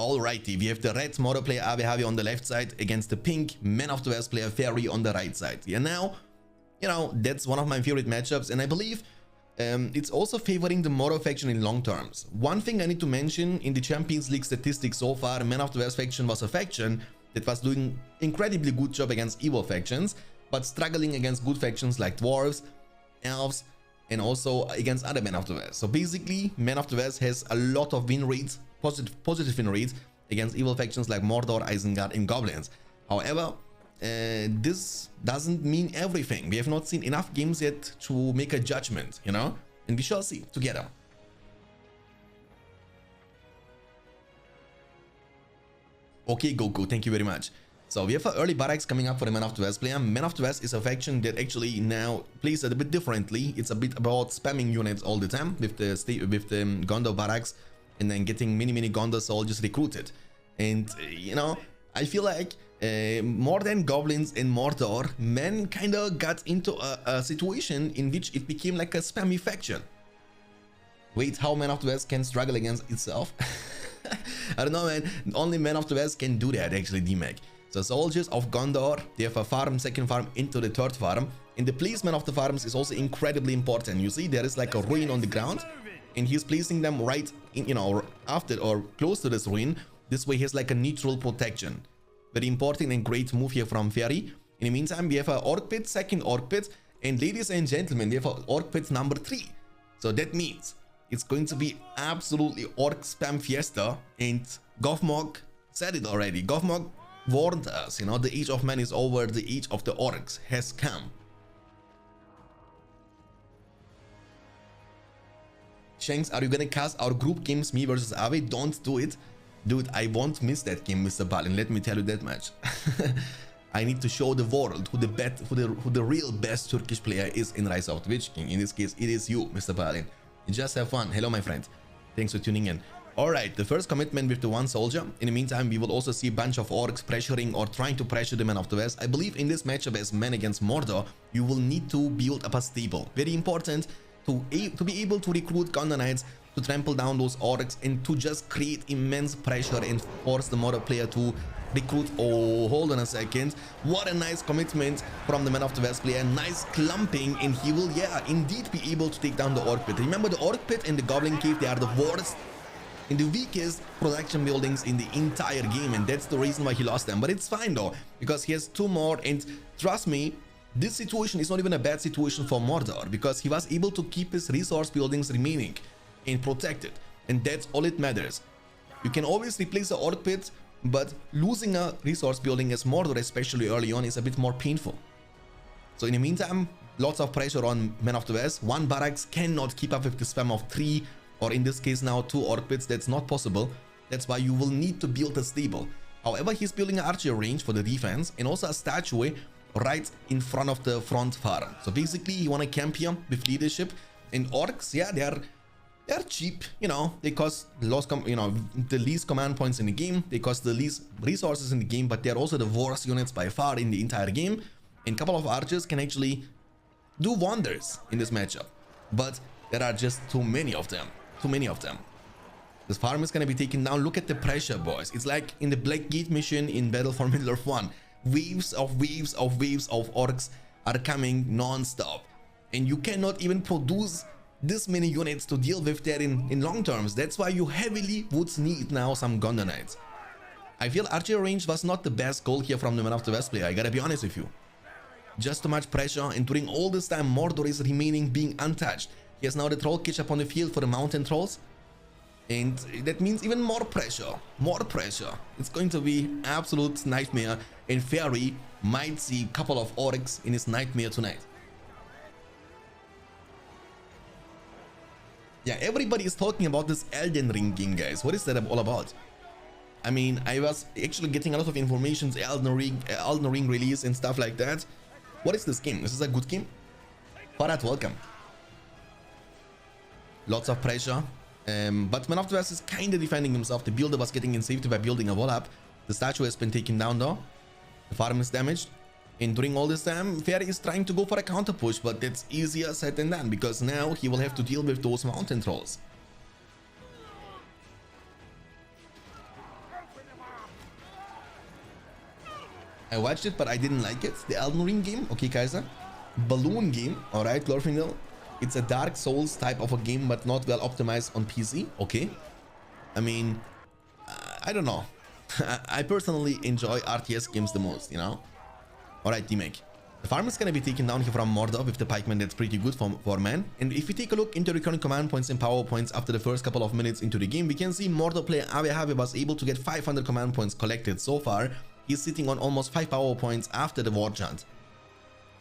Alrighty, we have the red Mordor player Avihavi on the left side against the pink Man of the West player Fairy on the right side. Yeah, now, you know, that's one of my favorite matchups, and I believe it's also favoring the Mordor faction in long terms. One thing I need to mention, in the Champions League statistics so far, Man of the West faction was a faction that was doing incredibly good job against evil factions, but struggling against good factions like Dwarves, Elves, and also against other Men of the West. So basically, Man of the West has a lot of win rates, positive win rates against evil factions like Mordor, Isengard, and Goblins. However, this doesn't mean everything. We have not seen enough games yet to make a judgment, you know, and we shall see together. Okay, Goku, thank you very much. So we have an early barracks coming up for the Man of the West player. Man of the West is a faction that actually now plays it a bit differently. It's a bit about spamming units all the time with the Gondor barracks, and then getting many Gondor soldiers recruited. And you know, I feel like more than Goblins in Mordor, men kind of got into a situation in which it became like a spammy faction. Wait, how Man of the West can struggle against itself? I don't know, man. Only Man of the West can do that, actually, D-Mac. So soldiers of Gondor, they have a farm, second farm into the third farm, and the placement of the farms is also incredibly important. You see, there is like a ruin on the ground, and he's placing them right in, you know, after or close to this ruin. This way he has like a neutral protection. Very important and great move here from Fairy. In the meantime, we have a Orc Pit, second Orc Pit, and ladies and gentlemen, we have a Orc Pit number 3. So that means it's going to be absolutely Orc spam fiesta, and Gothmog said it already. Gothmog warned us, you know, the age of man is over, the age of the orcs has come. Shanks, are you gonna cast our group games, me versus Ave? Don't do it. Dude, I won't miss that game, Mr. Balin, let me tell you that much. I need to show the world who the real best Turkish player is in Rise of the Witch King. In this case, it is you, Mr. Balin. Just have fun. Hello, my friend. Thanks for tuning in. Alright, the first commitment with the one soldier. In the meantime, we will also see a bunch of orcs pressuring or trying to pressure the Man of the West. I believe in this matchup as men against Mordor, you will need to build up a stable. Very important to be able to recruit Gondor Knights, to trample down those orcs, and to just create immense pressure and force the Mordor player to recruit. Oh, hold on a second. What a nice commitment from the Man of the West player. Nice clumping, and he will, yeah, indeed be able to take down the Orc Pit. Remember, the Orc Pit and the Goblin Cave, they are the worst and the weakest production buildings in the entire game, and that's the reason why he lost them. But it's fine though, because he has 2 more, and trust me, this situation is not even a bad situation for Mordor, because he was able to keep his resource buildings remaining and protected, and that's all it matters. You can always replace the Orc Pit, but losing a resource building as Mordor, especially early on, is a bit more painful. So in the meantime, lots of pressure on Men of the West. One barracks cannot keep up with the spam of 3, or in this case now 2 Orc Pits. That's not possible. That's why you will need to build a stable. However, he's building an archer range for the defense, and also a statue right in front of the front farm. So basically, you want to camp here with leadership. And orcs, yeah, they're cheap, you know, they cost the least command points in the game, they cost the least resources in the game, but they're also the worst units by far in the entire game. And a couple of archers can actually do wonders in this matchup, but there are just too many of them. This farm is gonna be taken down. Look at the pressure, boys. It's like in the Black Gate mission in Battle for Middle-earth 1. Waves of orcs are coming non-stop, and you cannot even produce this many units to deal with that in long terms. That's why you heavily would need now some Gondor Knights. I feel archer range was not the best goal here from the Man of the West player, I gotta be honest with you. Just too much pressure, and during all this time Mordor is remaining being untouched. He has now the troll catch up on the field for the mountain trolls, and that means even more pressure. It's going to be absolute nightmare, and Fairy might see a couple of orcs in his nightmare tonight. Yeah, everybody is talking about this Elden Ring game, guys. What is that all about? I mean, I was actually getting a lot of information, Elden Ring release and stuff like that. What is this game? This is a good game? Farad, welcome. Lots of pressure, but Man of the West is kind of defending himself. The builder was getting in safety by building a wall up. The statue has been taken down though. The farm is damaged, and during all this time Fairy is trying to go for a counter push, but that's easier said than done, because now he will have to deal with those mountain trolls. I watched it, but I didn't like it. The Elden Ring game, okay, Kaiser. Balloon game, all right, Glorfindel. It's a Dark Souls type of a game, but not well optimized on PC. Okay. I mean, I don't know. I personally enjoy RTS games the most, you know. All right, D-Make. The farm is going to be taken down here from Mordor with the pikeman. That's pretty good for man. And if we take a look into recurring command points and power points after the first couple of minutes into the game, we can see Mordor player RotWK was able to get 500 command points collected so far. He's sitting on almost 5 power points after the war chant.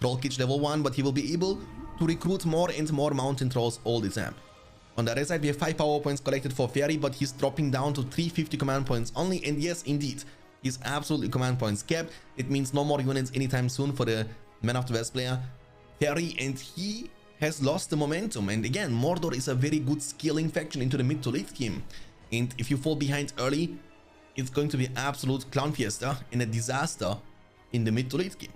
Troll Kitch level 1, but he will be able to recruit more and more mountain trolls all the time. On the other side, we have 5 power points collected for Fairy, but he's dropping down to 350 command points only. And yes, indeed, he's absolutely command points capped. It means no more units anytime soon for the Man of the West player, Fairy, and he has lost the momentum. And again, Mordor is a very good scaling faction into the mid to late game. And if you fall behind early, it's going to be absolute clown fiesta and a disaster in the mid to late game.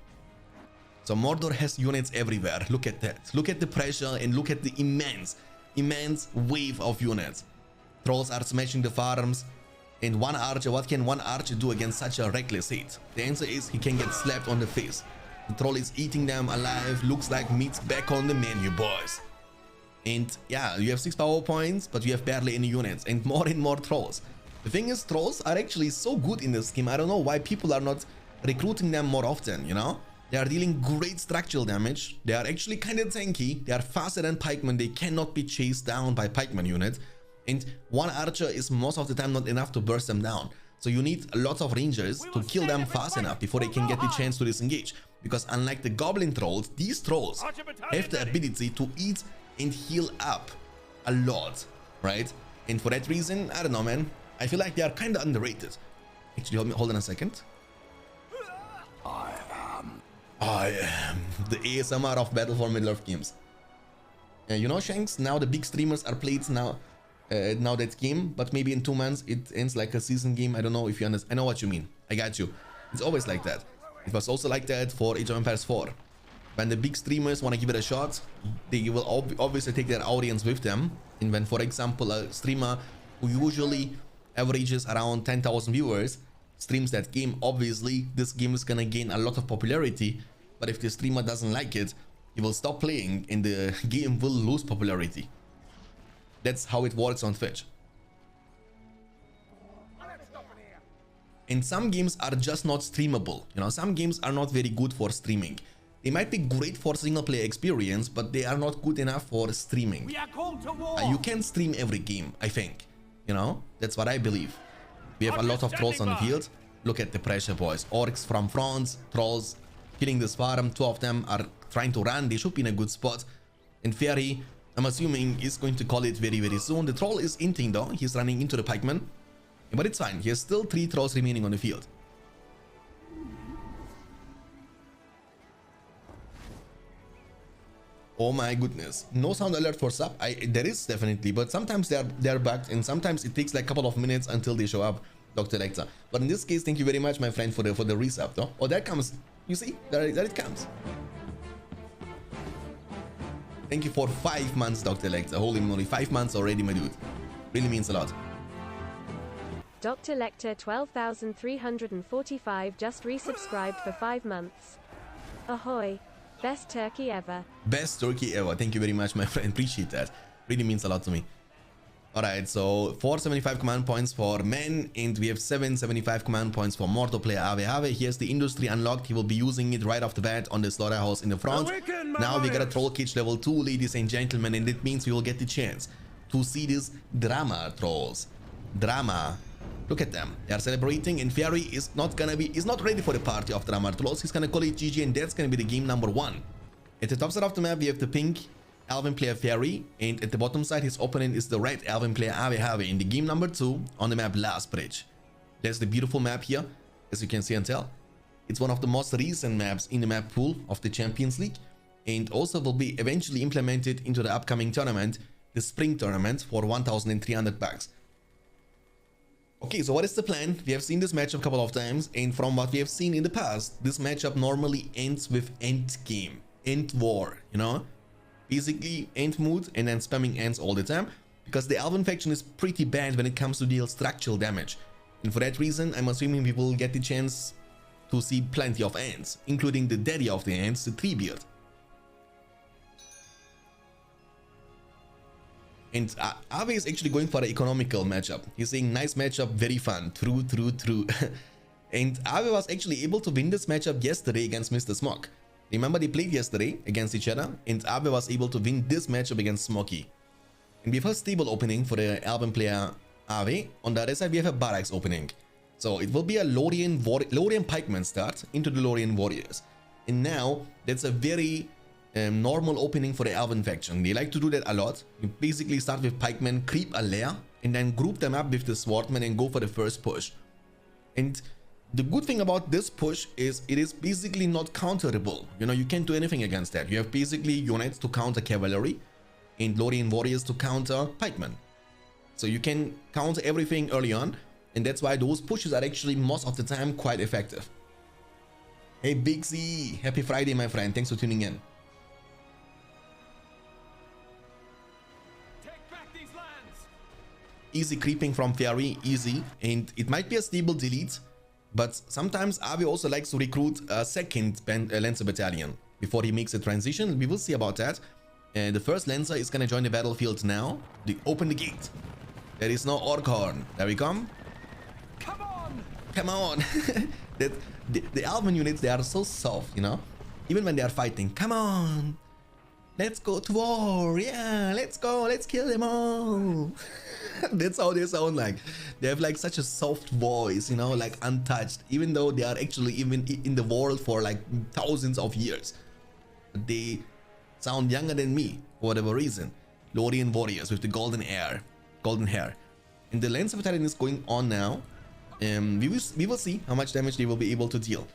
So Mordor has units everywhere. Look at that. Look at the pressure and look at the immense wave of units. Trolls are smashing the farms. And one archer, what can one archer do against such a reckless hit? The answer is he can get slapped on the face. The troll is eating them alive. Looks like meat's back on the menu, boys. And yeah, you have 6 power points, but you have barely any units and more trolls. The thing is, trolls are actually so good in this game. I don't know why people are not recruiting them more often, you know? They are dealing great structural damage. They are actually kind of tanky. They are faster than pikemen. They cannot be chased down by pikeman units. And one archer is most of the time not enough to burst them down. So you need lots of rangers to kill them fast enough before they can get the chance to disengage. Because unlike the goblin trolls, these trolls have the ability to eat and heal up a lot, right? And for that reason, I don't know, man. I feel like they are kind of underrated. Actually, hold on a second. I am the ASMR of Battle for Middle-earth games. You know, Shanks, now the big streamers are played now that game, but maybe in 2 months it ends like a season game. I don't know if you understand. I know what you mean. I got you. It's always like that. It was also like that for Age of Empires 4. When the big streamers want to give it a shot, they will obviously take their audience with them. And when, for example, a streamer who usually averages around 10,000 viewers streams that game, obviously this game is gonna gain a lot of popularity. But if the streamer doesn't like it, he will stop playing and the game will lose popularity. That's how it works on Twitch. And some games are just not streamable. You know, some games are not very good for streaming. They might be great for single player experience, but they are not good enough for streaming. We are called to war. You can stream every game, I think. You know, that's what I believe. We have a lot of trolls on the field. Look at the pressure, boys. Orcs from France, trolls killing this farm. 2 of them are trying to run. They should be in a good spot. And Fairy, I'm assuming, is going to call it very, very soon. The troll is inting though. He's running into the pikeman. But it's fine. He has still 3 trolls remaining on the field. Oh my goodness. No sound alert for sub. There is definitely, but sometimes they're bugged and sometimes it takes like a couple of minutes until they show up, Dr. Lecter. But in this case, thank you very much, my friend, for the resub though. Oh, there comes. You see? There it comes. Thank you for 5 months, Dr. Lecter. Holy moly, 5 months already, my dude. Really means a lot. Dr. Lecter 12,345 just resubscribed for 5 months. Ahoy. Best turkey ever. Best turkey ever. Thank you very much, my friend. Appreciate that. Really means a lot to me. Alright, so 475 command points for men, and we have 775 command points for Mordor player RotWK. He has the industry unlocked. He will be using it right off the bat on the slaughterhouse in the front. Now we got a Troll Kitch level 2, ladies and gentlemen, and that means we will get the chance to see these drama trolls. Drama. Look at them. They are celebrating, and Fairy is not ready for the party of drama trolls. He's gonna call it GG, and that's gonna be the game number 1. At the top side of the map, we have the pink Elven player Fairy, and at the bottom side, his opponent is the red Elven player RotWK in the game number 2 on the map Last Bridge. That's the beautiful map here, as you can see and tell. It's one of the most recent maps in the map pool of the Champions League, and also will be eventually implemented into the upcoming tournament, the spring tournament, for 1,300 bucks. Okay, so what is the plan? We have seen this matchup a couple of times, and from what we have seen in the past, this matchup normally ends with end game, end war, you know? Basically end mood and then spamming ends all the time, because the Elven faction is pretty bad when it comes to deal structural damage. And for that reason, I'm assuming we will get the chance to see plenty of ants, including the daddy of the ants, the Treebeard. And Ave is actually going for an economical matchup. He's saying nice matchup, very fun. True. And Ave was actually able to win this matchup yesterday against Mr. Smog. Remember, they played yesterday against each other, and Ave was able to win this matchup against Smoggy. And we have a stable opening for the Elven player Ave. On the other side, we have a barracks opening. So it will be a Lorien pikeman start into the Lorien warriors. And now that's a very normal opening for the Elven faction. They like to do that a lot. You basically start with pikemen, creep a lair, and then group them up with the swordmen and go for the first push. And the good thing about this push is it is basically not counterable. You know, you can't do anything against that. You have basically units to counter cavalry and Lorien warriors to counter pikemen. So you can counter everything early on, and that's why those pushes are actually most of the time quite effective. Hey Big Z, happy Friday my friend, thanks for tuning in. Take back these lands. Easy creeping from Fairy, easy, and it might be a stable delete, but sometimes Ave also likes to recruit a second Lancer battalion before he makes a transition. We will see about that. The first Lancer is gonna join the battlefield now. They open the gate. There is no Orkhorn. There we come. Come on! Come on! the Elven units, they are so soft, you know? Even when they are fighting. Come on! Let's go to war! Yeah! Let's go! Let's kill them all! That's how they sound like. They have like such a soft voice, you know, like untouched. Even though they are actually even in the world for like thousands of years. They sound younger than me, for whatever reason. Lorien warriors with the golden hair. And the Lancer battalion is going on now. We will see how much damage they will be able to deal.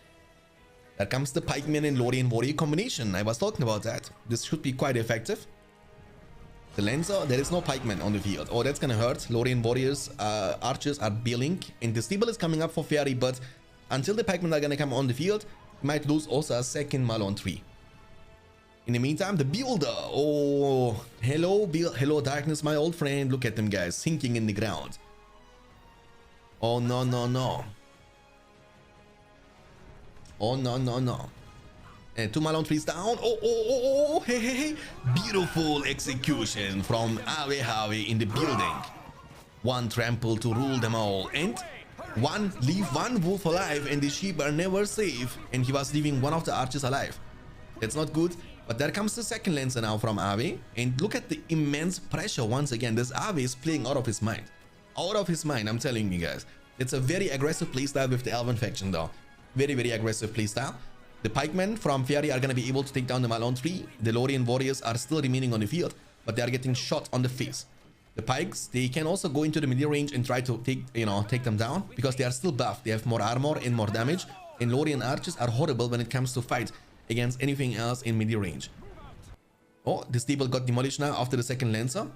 There comes the pikeman and Lorien warrior combination. I was talking about that. This should be quite effective. The Lancer, there is no pikeman on the field. Oh, that's gonna hurt. Lorien warriors, archers are bailing, and the stable is coming up for Fairy, but until the pikemen are gonna come on the field, we might lose also a second Malon tree. In the meantime, the builder. Oh, hello darkness, my old friend. Look at them guys sinking in the ground. Oh no. Oh no. And 2 Malon trees down. Oh, hey. Beautiful execution from Ave in the building. 1 trample to rule them all, and leave one wolf alive, and the sheep are never safe, and he was leaving one of the archers alive. That's not good. But there comes the second Lancer now from Ave, and look at the immense pressure once again. This Ave is playing out of his mind. Out of his mind, I'm telling you guys. It's a very aggressive playstyle with the Elven faction though. Very aggressive playstyle. The pikemen from Fairy are going to be able to take down the Malon tree. The Lorien warriors are still remaining on the field, but they are getting shot on the face. The pikes, they can also go into the middle range and try to take them down, because they are still buffed. They have more armor and more damage, and Lorien archers are horrible when it comes to fight against anything else in mid range. Oh, the stable got demolished now after the second Lancer.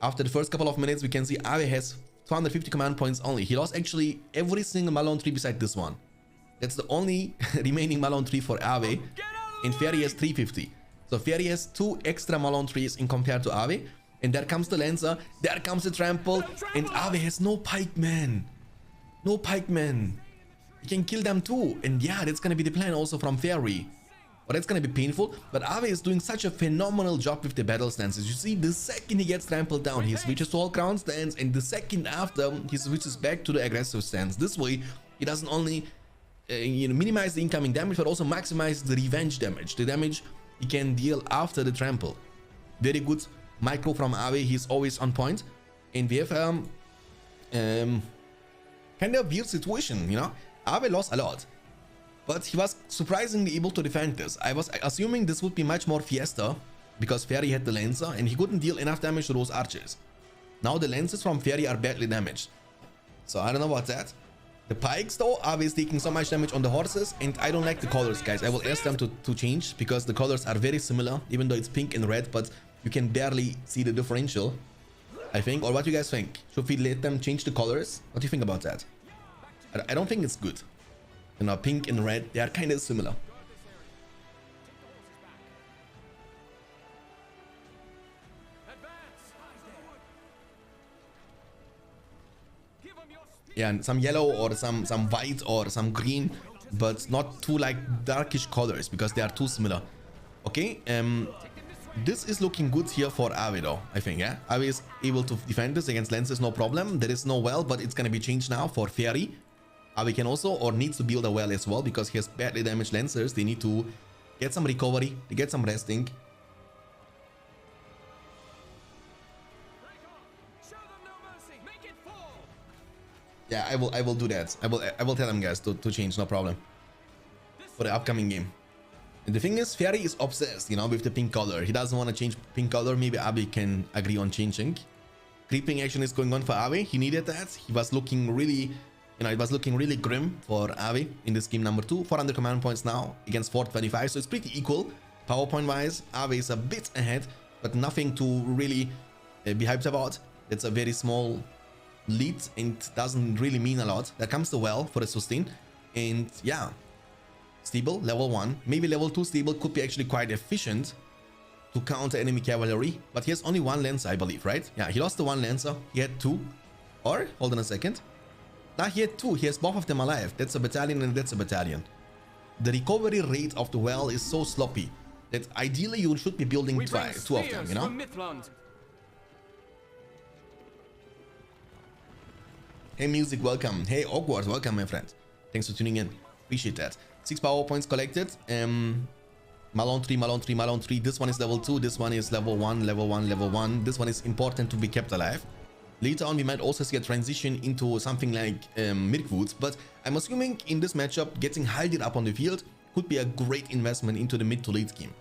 After the first couple of minutes, we can see Ave has 250 command points only. He lost actually every single Malon tree beside this one. That's the only remaining Malon tree for Ave, and Fairy has 350. So Fairy has 2 extra Malon trees in compared to Ave. And there comes the Lancer, there comes the trample, and Ave has no pikemen. No pikemen. You can kill them too, and yeah, that's gonna be the plan also from Fairy. But that's gonna be painful, but Ave is doing such a phenomenal job with the battle stances. You see, the second he gets trampled down, he switches to all crown stance, and the second after, he switches back to the aggressive stance. This way, he doesn't only minimize the incoming damage, but also maximize the revenge damage, the damage he can deal after the trample. Very good micro from Ave, he's always on point. And we have kind of weird situation, you know. Ave lost a lot, but he was surprisingly able to defend this. I was assuming this would be much more Fiesta, because Fairy had the Lancer and he couldn't deal enough damage to those archers. Now the Lancers from Fairy are badly damaged, so I don't know about that. The pikes though, Ave is taking so much damage on the horses, and I don't like the colors, guys. I will ask them to change, because the colors are very similar, even though it's pink and red, but you can barely see the differential, I think. Or what do you guys think? Should we let them change the colors? What do you think about that? I don't think it's good. You know, pink and red, they are kind of similar. Yeah, and some yellow or some white or some green but not too like darkish colors because they are too similar. Okay, this is looking good here for Ave though, I think, yeah? Ave is able to defend this against Lancers, no problem. There is no well, but it's gonna be changed now for Fairy. Ave can also, or needs to build a well as well, because he has badly damaged Lancers. They need to get some recovery, to get some resting. Yeah, I will do that. I will tell them guys to change, no problem. For the upcoming game. And the thing is, Fairy is obsessed, you know, with the pink color. He doesn't want to change pink color. Maybe Abe can agree on changing. Creeping action is going on for Abe. He needed that. He was looking really, you know, it was looking really grim for Abe in this game number 2. 400 command points now against 425. So it's pretty equal. PowerPoint wise, Abe is a bit ahead, but nothing to really be hyped about. It's a very small lead and doesn't really mean a lot. That comes to well for the sustain. And yeah. Stable, level 1, maybe level 2 stable could be actually quite efficient to counter enemy cavalry, but he has only 1 lancer, I believe, right? Yeah, he lost the 1 lancer, he had 2, or, hold on a second, now he had 2, he has both of them alive. That's a battalion and that's a battalion. The recovery rate of the well is so sloppy that ideally you should be building 2 of them, you know? Hey Music, welcome. Hey Awkward, welcome my friend. Thanks for tuning in, appreciate that. 6 power points collected. Malone 3, Malone 3, Malone 3. This one is level 2. This one is level 1, level 1, level 1. This one is important to be kept alive. Later on, we might also see a transition into something like Mirkwoods. But I'm assuming in this matchup, getting Haldir up on the field could be a great investment into the mid to late game.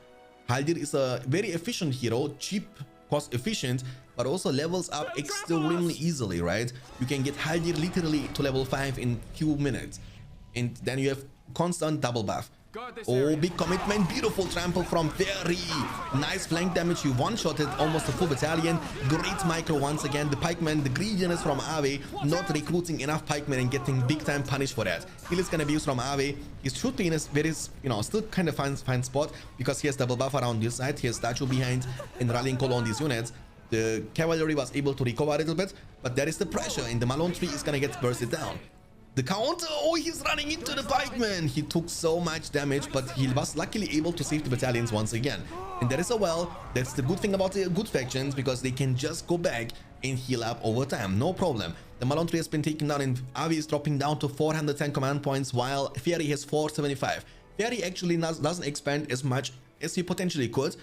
Haldir is a very efficient hero, cheap, cost efficient, but also levels up extremely easily, right? You can get Haldir literally to level 5 in few minutes. And then you have constant double buff. Oh, big commitment, beautiful trample from Fairy. Nice flank damage, he one-shotted almost a full battalion. Great micro once again. The pikemen, the greediness from Ave, not recruiting enough pikemen and getting big time punished for that. Heal is gonna be used from Ave. He should be in a very, you know, still kind of fine spot because he has double buff around this side. He has statue behind and rallying call on these units. The cavalry was able to recover a little bit, but there is the pressure and the Malone tree is gonna get bursted down. The counter, oh, he's running into the pikeman. He took so much damage, but he was luckily able to save the battalions once again. And there is a well. That's the good thing about the good factions, because they can just go back and heal up over time, no problem. The Malone tree has been taken down and Avi is dropping down to 410 command points while Fairy has 475. Fairy actually doesn't expand as much as he potentially could.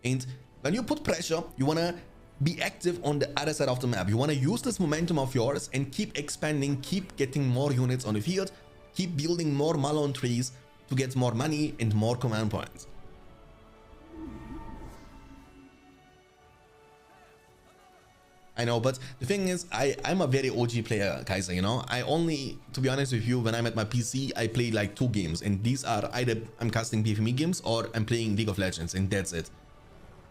And when you put pressure, you want to be active on the other side of the map. You want to use this momentum of yours and keep expanding, keep getting more units on the field, keep building more Malone trees to get more money and more command points. I know, but the thing is, I'm a very OG player, Kaiser, you know? I only, to be honest with you, when I'm at my PC, I play like 2 games, and these are either I'm casting BFME games or I'm playing League of Legends, and that's it.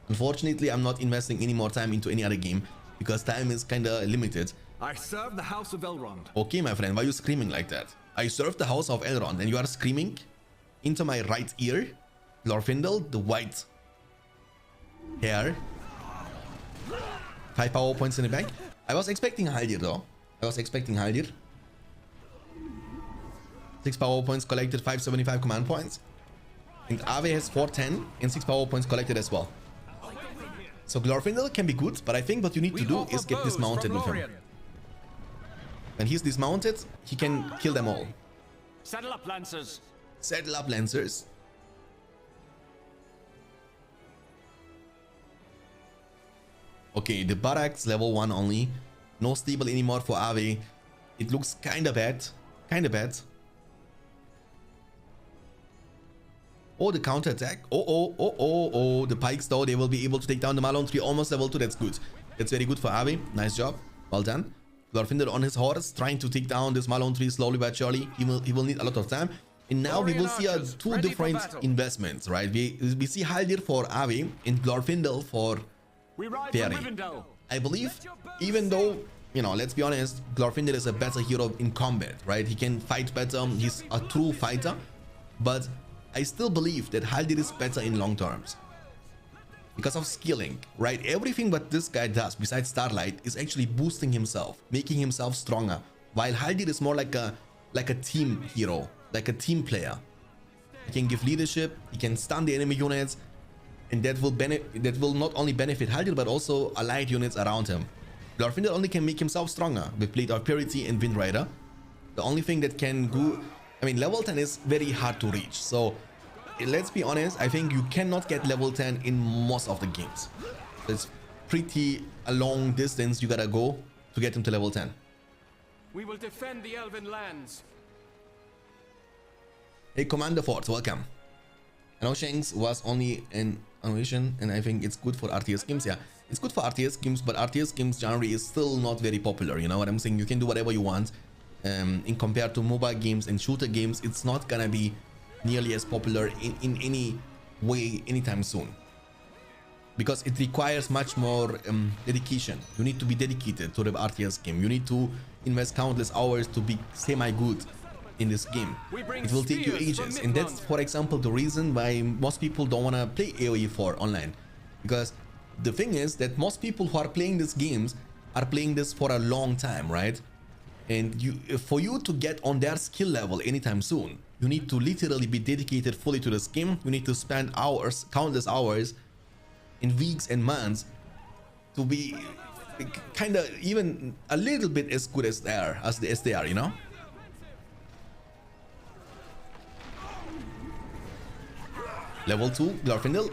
Unfortunately, I'm not investing any more time into any other game because time is kinda limited. I serve the House of Elrond. Okay, my friend, why are you screaming like that? I serve the House of Elrond and you are screaming into my right ear? Glorfindel, the white hair. 5 power points in the bank. I was expecting Haldir though. I was expecting Haldir. 6 power points collected, 575 command points. And Ave has 410 and 6 power points collected as well. So Glorfindel can be good, but I think what you need to do is get dismounted with him. When he's dismounted, he can kill them all. Saddle up, Lancers. Saddle up, Lancers. Okay, the barracks level 1 only. No stable anymore for Ave. It looks kinda bad. Kinda bad. Oh, the counter attack. Oh. The pikes though, they will be able to take down the Malone tree almost level 2. That's good. That's very good for Ave. Nice job. Well done. Glorfindel on his horse, trying to take down this Malone tree slowly but surely. He will need a lot of time. And now we will see 2 different investments, right? We see Haldir for Ave and Glorfindel for Fairy. I believe, even though, you know, let's be honest, Glorfindel is a better hero in combat, right? He can fight better. He's a true fighter. But I still believe that Haldir is better in long terms because of skilling, right? Everything what this guy does besides Starlight is actually boosting himself, making himself stronger, while Haldir is more like a team hero, like a team player. He can give leadership, he can stun the enemy units, and that will not only benefit Haldir but also allied units around him. Glorfindel only can make himself stronger with Blade of Purity and Wind Rider. The only thing that can do, I mean, level 10 is very hard to reach. So let's be honest, I think you cannot get level 10 in most of the games. It's pretty a long distance you gotta go to get him to level 10. We will defend the Elven lands. Hey, Commander Force, welcome. I know Shanks was only an animation, and I think it's good for RTS games. Yeah, it's good for RTS games, but RTS games genre is still not very popular. You know what I'm saying? You can do whatever you want. In compared to mobile games and shooter games, it's not gonna be nearly as popular in any way anytime soon. Because it requires much more dedication. You need to be dedicated to the RTS game. You need to invest countless hours to be semi-good in this game. It will take you ages, and that's, for example, the reason why most people don't want to play AoE 4 online. Because the thing is that most people who are playing these games are playing this for a long time, right? And for you to get on their skill level anytime soon, you need to literally be dedicated fully to this game. You need to spend hours, countless hours, in weeks and months to be kind of even a little bit as good as they are, you know? Level 2, Glorfindel,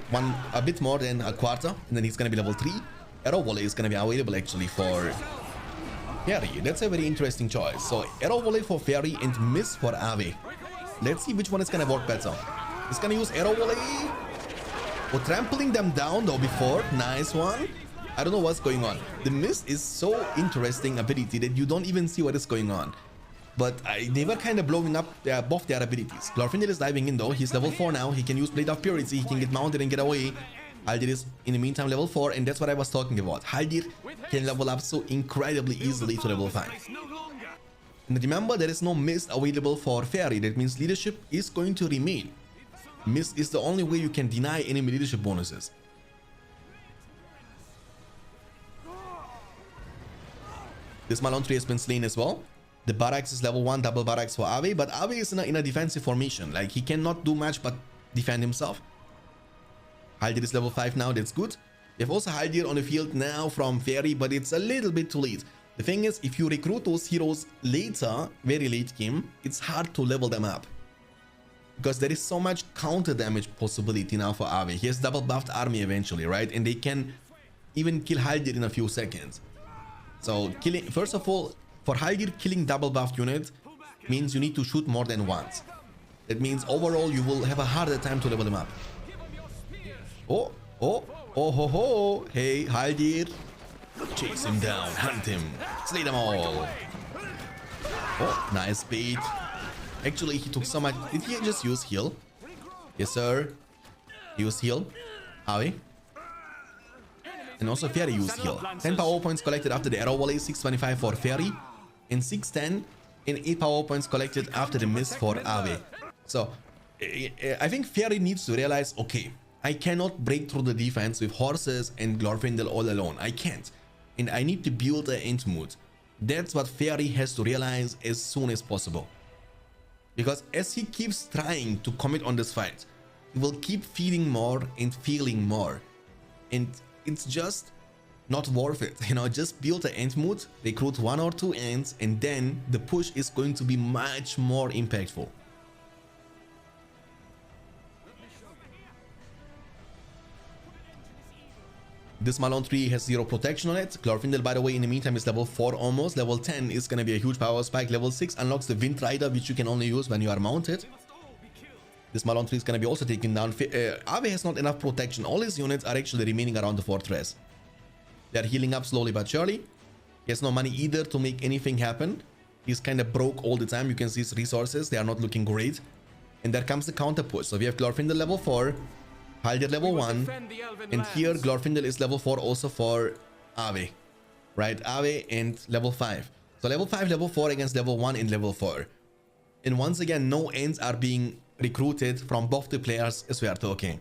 a bit more than a quarter, and then he's gonna be level 3. Arrow Volley is gonna be available actually for Fairy. That's a very interesting choice. So Arrow Volley for Fairy and Miss for Ave. Let's see which one is gonna work better. He's gonna use Arrow Volley for trampling them down though before. Nice one. I don't know what's going on. The Mist is so interesting ability that you don't even see what is going on. But they were kind of blowing up both their abilities. Glorfindel is diving in though. He's level 4 now. He can use Blade of Purity. He can get mounted and get away. Haldir is in the meantime level 4, and that's what I was talking about. Haldir can level up so incredibly easily to level 5. And remember, there is no Mist available for Fairy. That means leadership is going to remain. Mist is the only way you can deny enemy leadership bonuses. This Malon tree has been slain as well. The barracks is level 1, double barracks for Ave, but Ave is in a defensive formation. Like, he cannot do much but defend himself. Haldir is level 5 now, that's good. We have also Haldir on the field now from Fairy, but it's a little bit too late. The thing is, if you recruit those heroes later, very late game, it's hard to level them up. Because there is so much counter damage possibility now for Ave. He has double buffed army eventually, right? And they can even kill Haldir in a few seconds. So, first of all, for Haldir, killing double buffed unit means you need to shoot more than once. That means overall you will have a harder time to level them up. Oh, ho, ho. Hey, Haldir. Chase him down, hunt him, slay them all. Oh, nice bait. Actually, he took so much. Did he just use heal? Yes, sir. He used heal. Avi. And also Fairy used heal. 10 power points collected after the Arrow Volley, 625 for Fairy, and 610 and 8 power points collected after the Miss for Ave. So, I think Fairy needs to realize, okay, I cannot break through the defense with horses and Glorfindel all alone. I can't. And I need to build an end mood. That's what Fairy has to realize as soon as possible. Because as he keeps trying to commit on this fight, he will keep feeling more and feeling more. And it's just not worth it. You know, just build an end mood, recruit 1 or 2 ends, and then the push is going to be much more impactful. This Malon tree has 0 protection on it. Glorfindel, by the way, in the meantime is level 4 almost. Level 10 is going to be a huge power spike. Level 6 unlocks the Wind Rider, which you can only use when you are mounted. This Malon tree is going to be also taken down. Ave has not enough protection. All his units are actually remaining around the fortress. They are healing up slowly but surely. He has no money either to make anything happen. He's kind of broke all the time. You can see his resources. They are not looking great. And there comes the counter push. So we have Glorfindel level 4. Haldir level 1, and here Glorfindel is level 4 also for Ave, right? Ave and level 5. So level 5, level 4 against level 1 and level 4. And once again, no ends are being recruited from both the players as we are talking.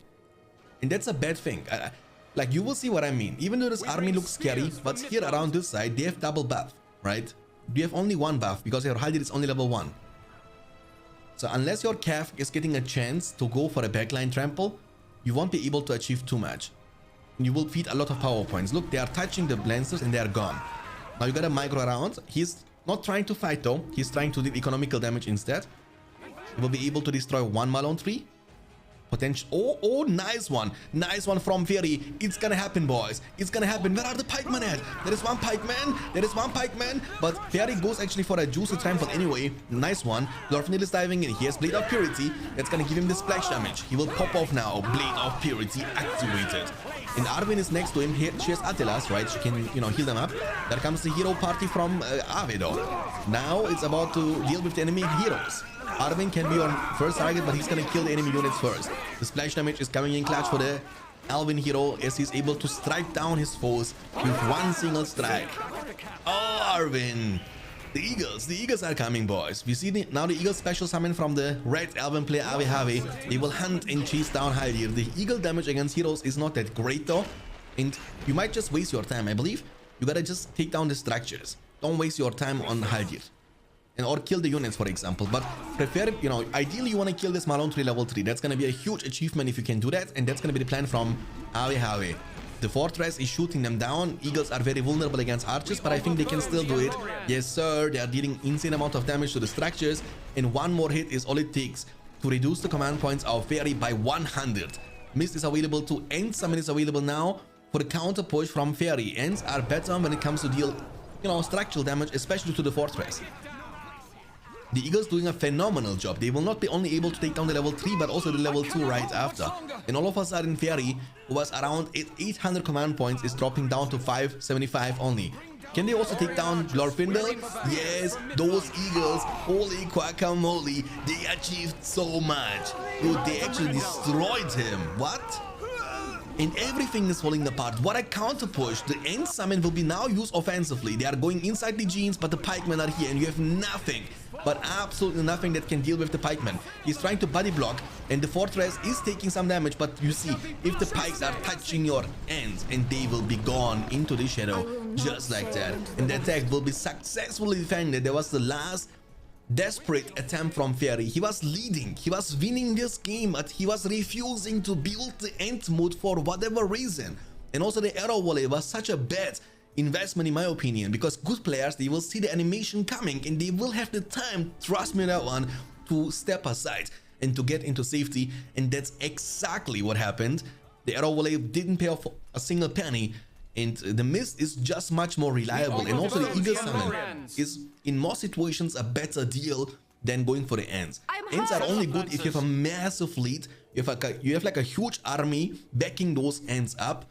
And that's a bad thing. Like, you will see what I mean. Even though this army looks scary, but here around this side, they have double buff, right? You have only 1 buff because your Haldir is only level 1. So unless your Cav is getting a chance to go for a backline trample, you won't be able to achieve too much. You will feed a lot of power points. Look, they are touching the Lancers and they are gone. Now you gotta micro around. He's not trying to fight though. He's trying to deal economical damage instead. He will be able to destroy one Malone tree. Potential. Oh, nice one. Nice one from Fairy. It's gonna happen, boys. It's gonna happen. Where are the pikemen at? There is one pikeman. There is one pikeman. But Fairy goes actually for a juicy trample anyway. Nice one. Glorfindel is diving in. He has Blade of Purity. That's gonna give him the splash damage. He will pop off now. Blade of Purity activated. And Arwen is next to him. Here, she has Attilas, right? She can, you know, heal them up. There comes the hero party from Avedo. Now it's about to deal with the enemy heroes. Arwen can be on first target, but he's gonna kill the enemy units first. The splash damage is coming in clutch for the Elven hero as he's able to strike down his foes with one single strike. Oh, Arwen! The Eagles are coming, boys. We see now the Eagles special summon from the red Elven player Ave. They will hunt and chase down Haldir. The Eagle damage against heroes is not that great though, and you might just waste your time. I believe you gotta just take down the structures. Don't waste your time on Haldir. And or kill the units, for example, but prefer, you know, ideally you want to kill this Malone tree level 3. That's going to be a huge achievement if you can do that, and that's going to be the plan from Ave. The fortress is shooting them down. Eagles are very vulnerable against archers, but I think they can still do it. Yes, sir, they are dealing insane amount of damage to the structures, and one more hit is all it takes to reduce the command points of Fairy by 100. Mist is available too, and Summon is available now for the counter push from Fairy. Ends are better when it comes to deal, you know, structural damage, especially to the fortress. The Eagles doing a phenomenal job. They will not be only able to take down the level 3, but also the level 2 right after. And all of a sudden, Fairy, who was around 800 command points, is dropping down to 575 only. Can they also take down Glorfindel? Yes, those Eagles, holy guacamole, they achieved so much. Dude, they actually destroyed him. What? And everything is falling apart. What a counter push. The end summon will be now used offensively. They are going inside the genes, but the pikemen are here and you have nothing, but absolutely nothing that can deal with the pikemen. He's trying to body block and the fortress is taking some damage, but you see, if the pikes are touching your ends and they will be gone into the shadow just like that. And the attack will be successfully defended. There was the last desperate attempt from Fairy. He was leading, he was winning this game, but he was refusing to build the end mode for whatever reason. And also the arrow volley was such a bad investment in my opinion, because good players, they will see the animation coming and they will have the time, trust me on that one, to step aside and to get into safety. And that's exactly what happened. The arrow volley didn't pay off a single penny, and the Mist is just much more reliable. And also the Eagle Summon is in most situations a better deal than going for the ends. Ends are only good if you have a massive lead, you have like a huge army backing those ends up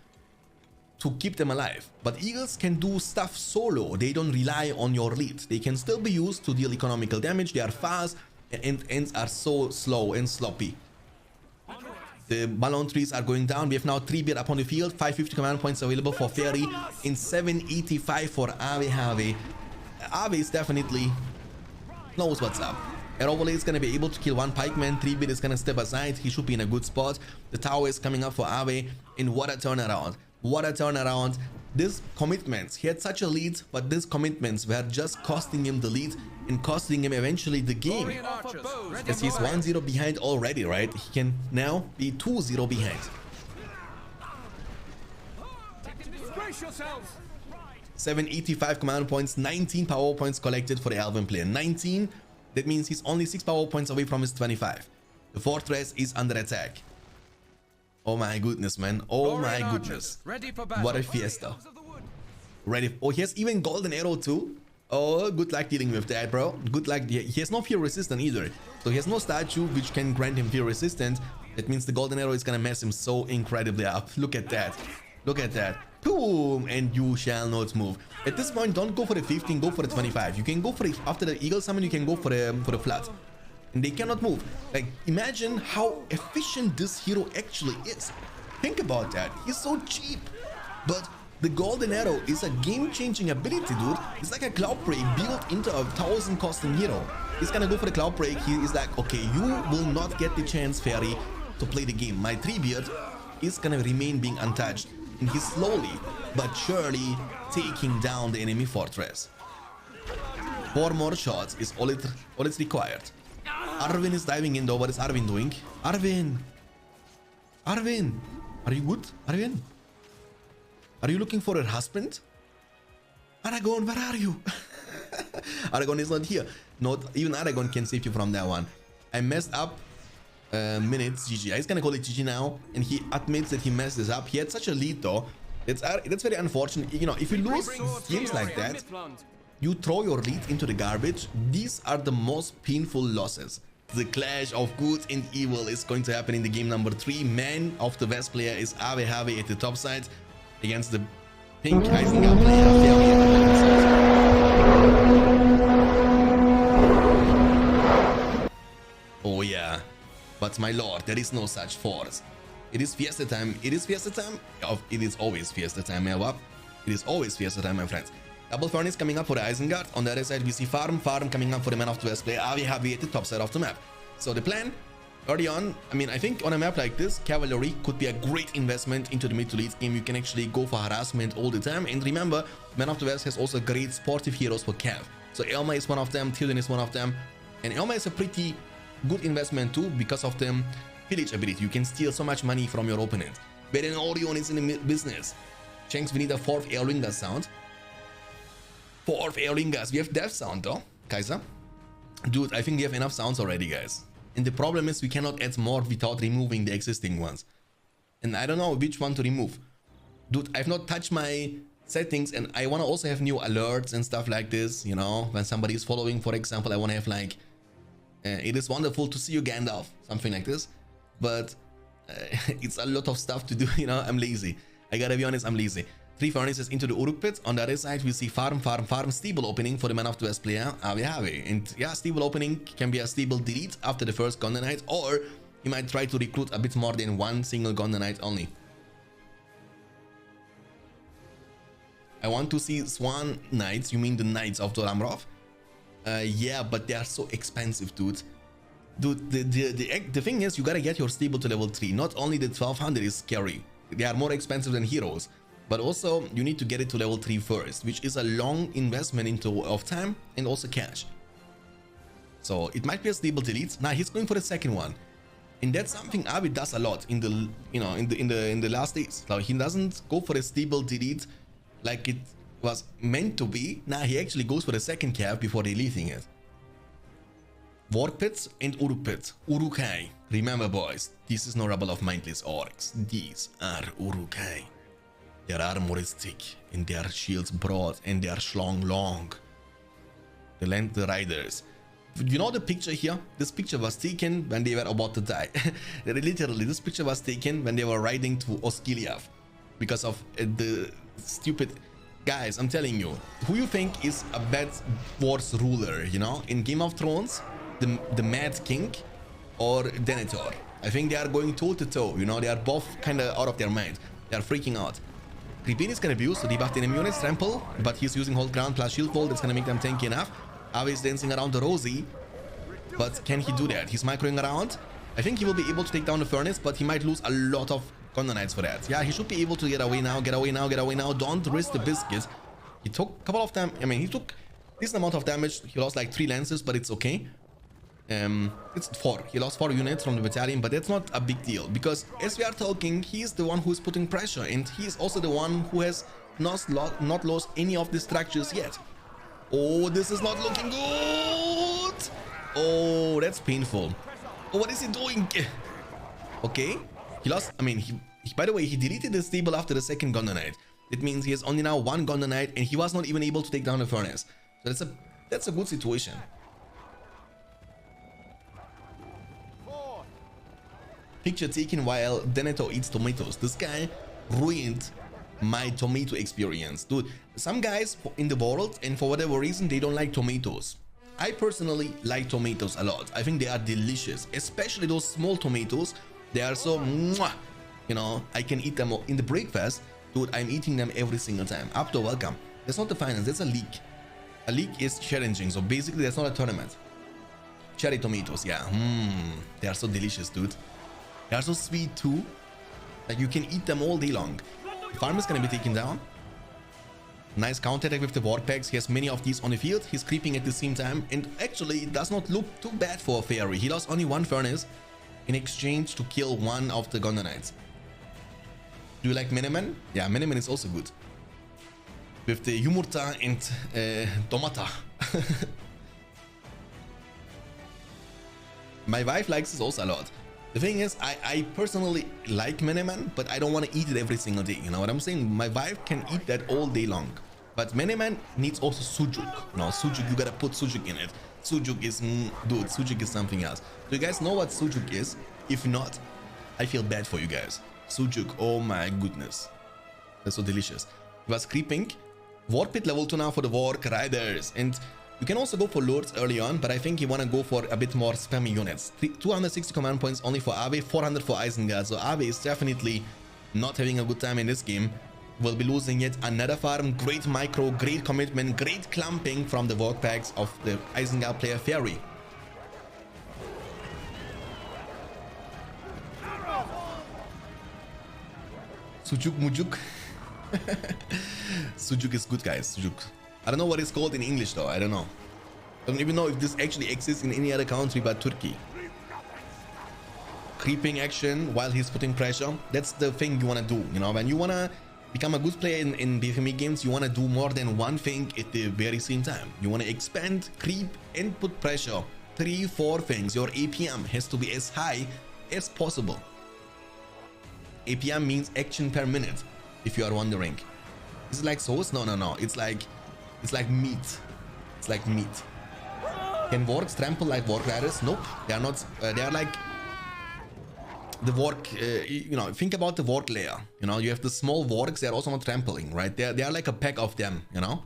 to keep them alive. But Eagles can do stuff solo. They don't rely on your lead. They can still be used to deal economical damage. They are fast, and ends are so slow and sloppy. The Malone trees are going down. We have now 3 beer up on the field, 550 command points available for Fairy, and 785 for Ave. Ave is definitely knows what's up. Arrow is gonna be able to kill one pikeman. 3-bit is gonna step aside. He should be in a good spot. The tower is coming up for Ave, and what a turnaround. What a turnaround. These commitments, he had such a lead, but these commitments were just costing him the lead and costing him eventually the game. As he's 1-0 behind already, right? He can now be 2-0 behind. 785 command points, 19 power points collected for the Elven player. 19, that means he's only 6 power points away from his 25. The fortress is under attack. Oh my goodness, man. Oh my goodness. What a fiesta. Ready. Oh, he has even golden arrow too. Oh, good luck dealing with that, bro. Good luck. He has no fear resistance either. So he has no statue which can grant him fear resistance. That means the golden arrow is gonna mess him so incredibly up. Look at that. Look at that. Boom! And you shall not move. At this point, don't go for the 15, go for the 25. You can go for it after the Eagle Summon, you can go for the flood. And they cannot move. Like, imagine how efficient this hero actually is. Think about that. He's so cheap. But the golden arrow is a game-changing ability, dude. It's like a cloud break built into a 1000 costing hero. He's gonna go for the cloud break. He is like, okay, you will not get the chance, Fairy, to play the game. My 3-beard is gonna remain being untouched. And he's slowly but surely taking down the enemy fortress. 4 more shots is all it's required. Arvin is diving in though. What is Arvin doing? Arvin! Arvin! Are you good? Arvin? Are you looking for a husband? Aragorn, where are you? Aragorn is not here. Not even Aragorn can save you from that one. I messed up minutes. GG. He's gonna call it GG now. And he admits that he messed this up. He had such a lead though. That's very unfortunate. You know, if you lose games like that, you throw your lead into the garbage. These are the most painful losses. The clash of good and evil is going to happen in the game number 3. Man of the West player is RotWK at the top side against the pink Isengard player. Oh yeah, but my lord, there is no such force. It is fiesta time. It is fiesta time. It is always fiesta time, yeah, what? It is always fiesta time, my friends. Double furnace coming up for the Isengard. On the other side, we see farm coming up for the Man of the West player. RotWK at the top side of the map. So the plan, early on, I mean, I think on a map like this, Cavalry could be a great investment into the mid to late game. You can actually go for harassment all the time. And remember, Man of the West has also great sportive heroes for Cav. So Elma is one of them, Tilden is one of them. And Elma is a pretty good investment too because of the village ability. You can steal so much money from your opponent. But then Orion is in the business. Shanks, we need a 4th Airwinger sound. 4th Airwingers. We have death sound though, Kaiser. Dude, I think we have enough sounds already, guys. And the problem is we cannot add more without removing the existing ones. And I don't know which one to remove. Dude, I've not touched my settings and I want to also have new alerts and stuff like this. You know, when somebody is following, for example, I want to have like, it is wonderful to see you, Gandalf. Something like this. But it's a lot of stuff to do, you know, I'm lazy. I gotta be honest, I'm lazy. 3 furnaces into the Uruk pit. On the other side, we see farm, stable opening for the Man of the West player, RotWK. And yeah, stable opening can be a stable delete after the first Gondor Knight, or he might try to recruit a bit more than one single Gondor Knight only. I want to see Swan Knights. You mean the Knights of Dol Amroth? Yeah, but they are so expensive, dude. Dude, the thing is, you gotta get your stable to level 3. Not only the 1200 is scary, they are more expensive than heroes. But also, you need to get it to level 3 first, which is a long investment of time and also cash. So it might be a stable delete. Now he's going for the second one, and that's something Avi does a lot in the in the last days. So he doesn't go for a stable delete like it was meant to be. Now he actually goes for the second cav before deleting it. War pits and Uruk pit. Uruk-hai. Remember, boys, this is no rabble of mindless orcs. These are Uruk-hai. Their armor is thick, and their shields broad, and their schlong long. The riders. You know the picture here? This picture was taken when they were about to die. Literally, this picture was taken when they were riding to Osgiliath. Because of the stupid... Guys, I'm telling you, who you think is a bad wars ruler, you know? In Game of Thrones, the Mad King or Denethor. I think they are going toe-to-toe, you know? They are both kind of out of their mind. They are freaking out. Creepin is gonna be used to debuff the enemy units, trample, but he's using hold ground plus shield wall. That's gonna make them tanky enough. Avi is dancing around the Rosie, but can he do that? He's microing around. I think he will be able to take down the furnace, but he might lose a lot of Gondor Knights for that. Yeah, he should be able to get away now, get away now, get away now. Don't risk the biscuit. He took a couple of them. I mean, he took this amount of damage. He lost like 3 lances, but it's okay. It's 4. He lost 4 units from the battalion, but that's not a big deal because as we are talking, he's the one who's putting pressure, and he's also the one who has not lost any of the structures yet. Oh, this is not looking good. Oh, that's painful. Oh, what is he doing? Okay, he lost. I mean, he by the way, he deleted the stable after the second Gondor Knight. It means he has only now 1 Gondor Knight, and he was not even able to take down the furnace. So that's a good situation. Picture taken while Denethor eats tomatoes. This guy ruined my tomato experience. Dude, some guys in the world, and for whatever reason, they don't like tomatoes. I personally like tomatoes a lot. I think they are delicious, especially those small tomatoes. They are so, mwah, you know, I can eat them in the breakfast. Dude, I'm eating them every single time. Apto, welcome. That's not the finals, that's a league. A league is challenging, so basically that's not a tournament. Cherry tomatoes, yeah. They are so delicious, dude. They are so sweet too. Like you can eat them all day long. The farm is gonna be taken down. Nice counter attack with the Warp Packs. He has many of these on the field. He's creeping at the same time. And actually, it does not look too bad for a Fairy. He lost only one Furnace in exchange to kill one of the Gondor Knights. Do you like Menemen? Yeah, Menemen is also good. With the Yumurta and Tomata. My wife likes this also a lot. The thing is, I personally like Menemen, but I don't want to eat it every single day. You know what I'm saying? My wife can eat that all day long. But Menemen needs also sujuk. No, sujuk, you gotta put sujuk in it. Sujuk is, dude, sujuk is something else. Do you guys know what sujuk is? If not, I feel bad for you guys. Sujuk, oh my goodness. That's so delicious. He was creeping. War Pit level 2 now for the Warg Riders. And you can also go for Lords early on, but I think you want to go for a bit more spammy units. 260 command points only for Ave, 400 for Isengard. So Ave is definitely not having a good time in this game. Will be losing yet another farm. Great micro, great commitment, great clumping from the Warg Packs of the Isengard player Fairy. Sujuk Mujuk. Sujuk is good, guys. Sujuk. I don't know what it's called in English though. I don't know. I don't even know if this actually exists in any other country but Turkey. Creeping action while he's putting pressure. That's the thing you want to do. You know, when you want to become a good player in BFME games, you want to do more than one thing at the very same time. You want to expand, creep, and put pressure. 3-4 things. Your APM has to be as high as possible. APM means action per minute, if you are wondering. Is it like sauce? No. It's like meat. It's like meat. Can Wargs trample like Warg Riders? Nope. They are not. They are like the Warg. You know, think about the Warg layer. You know, you have the small Wargs. They are also not trampling, right? They are like a pack of them. You know,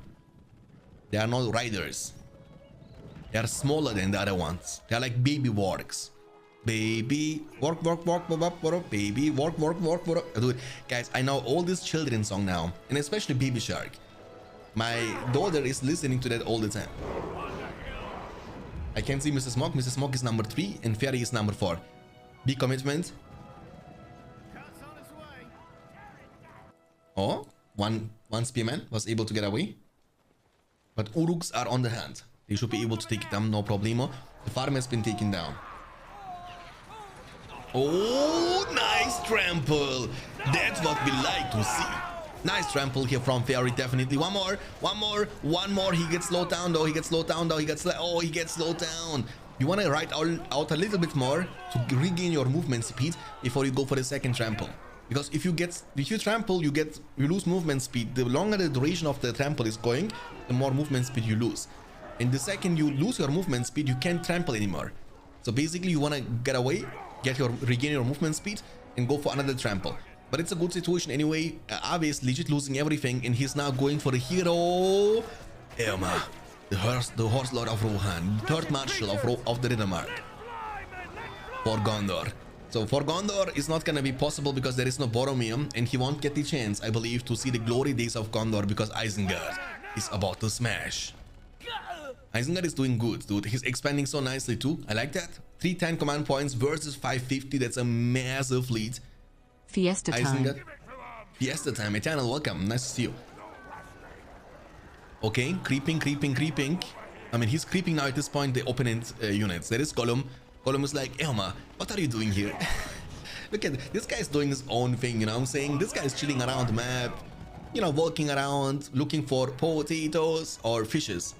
they are not riders. They are smaller than the other ones. They are like baby Wargs. Baby work, baby work. Dude, guys, I know all this children's song now, and especially Baby Shark. My daughter is listening to that all the time. I can see Mrs. Mock. Mrs. Mock is number 3 and Fairy is number 4. Big commitment. Oh, one spearman was able to get away, but Uruks are on the hand. They should be able to take it down, no problemo. The farm has been taken down. Oh, nice trample. That's what we like to see. Nice trample here from Fairy, definitely. One more. He gets slowed down though. He gets slowed down. You want to ride out a little bit more to regain your movement speed before you go for the second trample. Because if you trample, you lose movement speed. The longer the duration of the trample is going, the more movement speed you lose. And the second you lose your movement speed, you can't trample anymore. So basically, you want to get away, regain your movement speed, and go for another trample. But it's a good situation anyway. Ave is legit losing everything, and he's now going for the hero, Elma, the horse lord of Rohan, third marshal of the Riddermark for Gondor. So for Gondor, it's not gonna be possible because there is no Boromir, and he won't get the chance, I believe, to see the glory days of Gondor because Isengard is about to smash. Isengard is doing good, dude. He's expanding so nicely too. I like that. 310 command points versus 550. That's a massive lead. Fiesta Isengard. time. Fiesta time. Eternal, welcome. Nice to see you. Okay, creeping. I mean, he's creeping now at this point, the opponent units. There is Gollum. Gollum is like, Elma, what are you doing here? Look at this guy's doing his own thing, you know what I'm saying? This guy's chilling around the map, you know, walking around, looking for potatoes or fishes.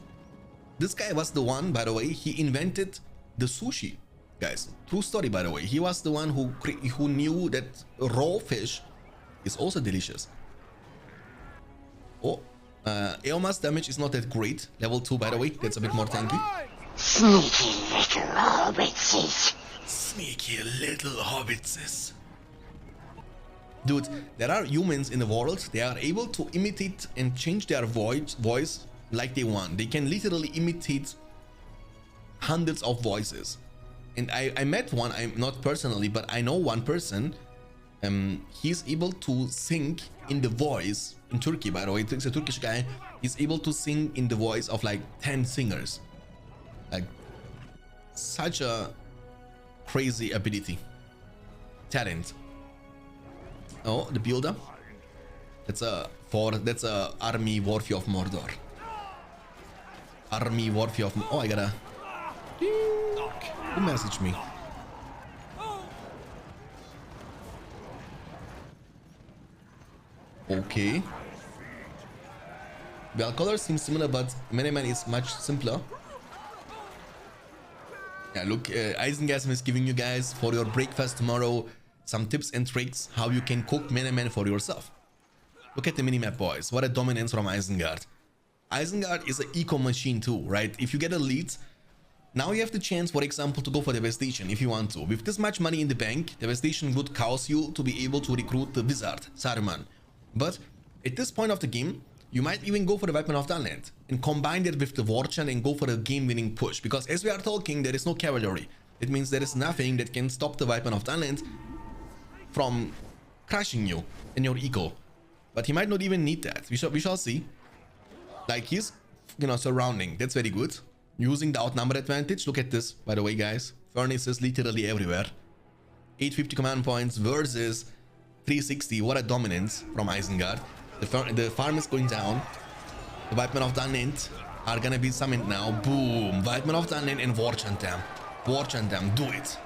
This guy was the one, by the way, he invented the sushi. Guys, true story, by the way. He was the one who knew that raw fish is also delicious. Oh, Eoma's damage is not that great. Level 2, by the way. That's a bit more tanky. Sneaky little hobbitses. Sneaky little hobbitses. Dude, there are humans in the world. They are able to imitate and change their voice like they want. They can literally imitate hundreds of voices. And I met one, not personally, but I know one person. He's able to sing in the voice, in Turkey, by the way, it's a Turkish guy. He's able to sing in the voice of like 10 singers. Like, such a crazy ability. Talent. Oh, the builder. That's a army warfare of Mordor. Army warfare of... Oh, I gotta... Who messaged me? Okay. Well, colors seem similar, but Meneman is much simpler. Yeah, look, Isengard is giving you guys for your breakfast tomorrow some tips and tricks how you can cook Meneman for yourself. Look at the minimap, boys. What a dominance from Isengard. Isengard is an eco machine too, right? If you get a lead, now you have the chance, for example, to go for Devastation if you want to. With this much money in the bank, Devastation would cause you to be able to recruit the wizard, Saruman. But at this point of the game, you might even go for the Weapon of Dunland and combine it with the War Chant and go for a game-winning push. Because as we are talking, there is no cavalry. It means there is nothing that can stop the Weapon of Dunland from crushing you in your eco. But he might not even need that. We shall see. Like, he's, surrounding. That's very good. Using the outnumber advantage. Look at this, by the way, guys. Furnaces literally everywhere. 850 command points versus 360. What a dominance from Isengard. The farm is going down. The Weapon of Dunland are gonna be summoned now. Boom. Weapon of Dunland and War Chant them. War Chant them. Do it.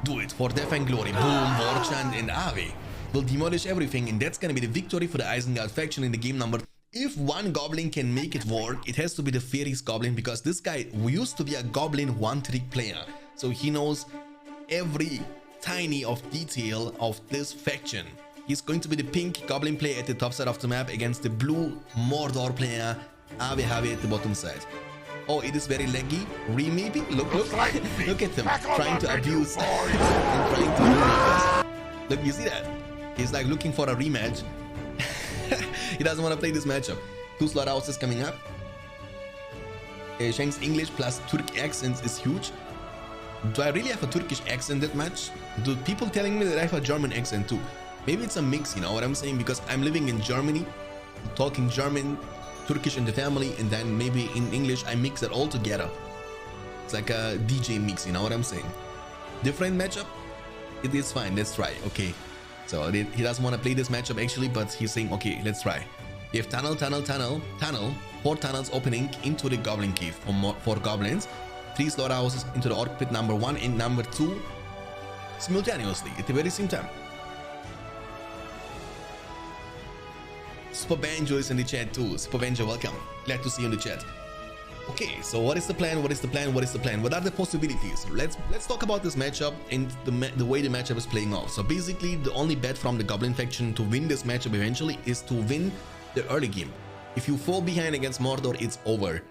Do it for death and glory. Boom. War Chant and Ave will demolish everything, and that's gonna be the victory for the Isengard faction in the game number. If one goblin can make it work, it has to be the Fairies goblin, because this guy used to be a goblin one-trick player, so he knows every tiny of detail of this faction. He's going to be the pink goblin player at the top side of the map against the blue Mordor player Ave at the bottom side. Oh, it is very laggy. Maybe? Look at them trying to abuse and trying to ruin. Look, you see that? He's like looking for a rematch. He doesn't want to play this matchup. 2 slaughterhouses coming up. Shanks English plus Turkic accents is huge. Do I really have a Turkish accent that much? Do people telling me that I have a German accent too? Maybe it's a mix, you know what I'm saying? Because I'm living in Germany, talking German, Turkish in the family, and then maybe in English I mix it all together. It's like a DJ mix, you know what I'm saying? Different matchup? It is fine, let's try. Okay. So he doesn't want to play this matchup actually, but he's saying, okay, let's try. We have tunnel, 4 tunnels opening into the Goblin Cave for goblins. 3 slaughterhouses into the Orc Pit number 1 and number 2 simultaneously at the very same time. Super Banjo is in the chat too. Super Banjo, welcome. Glad to see you in the chat. Okay, so what is the plan? What is the plan? What is the plan? What are the possibilities? Let's talk about this matchup and the way the matchup is playing out. So basically, the only bet from the Goblin faction to win this matchup eventually is to win the early game. If you fall behind against Mordor, it's over.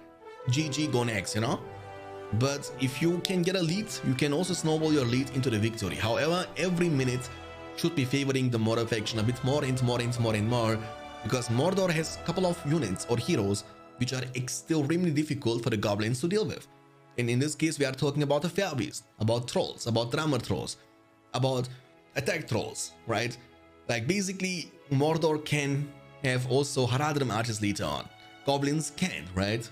GG, go next, you know? But if you can get a lead, you can also snowball your lead into the victory. However, every minute should be favoring the Mordor faction a bit more and more, because Mordor has a couple of units or heroes which are extremely difficult for the goblins to deal with. And in this case, we are talking about the Fair Beast, about trolls, about drummer trolls, about attack trolls, right? Like basically, Mordor can have also Haradrim archers later on. Goblins can't, right?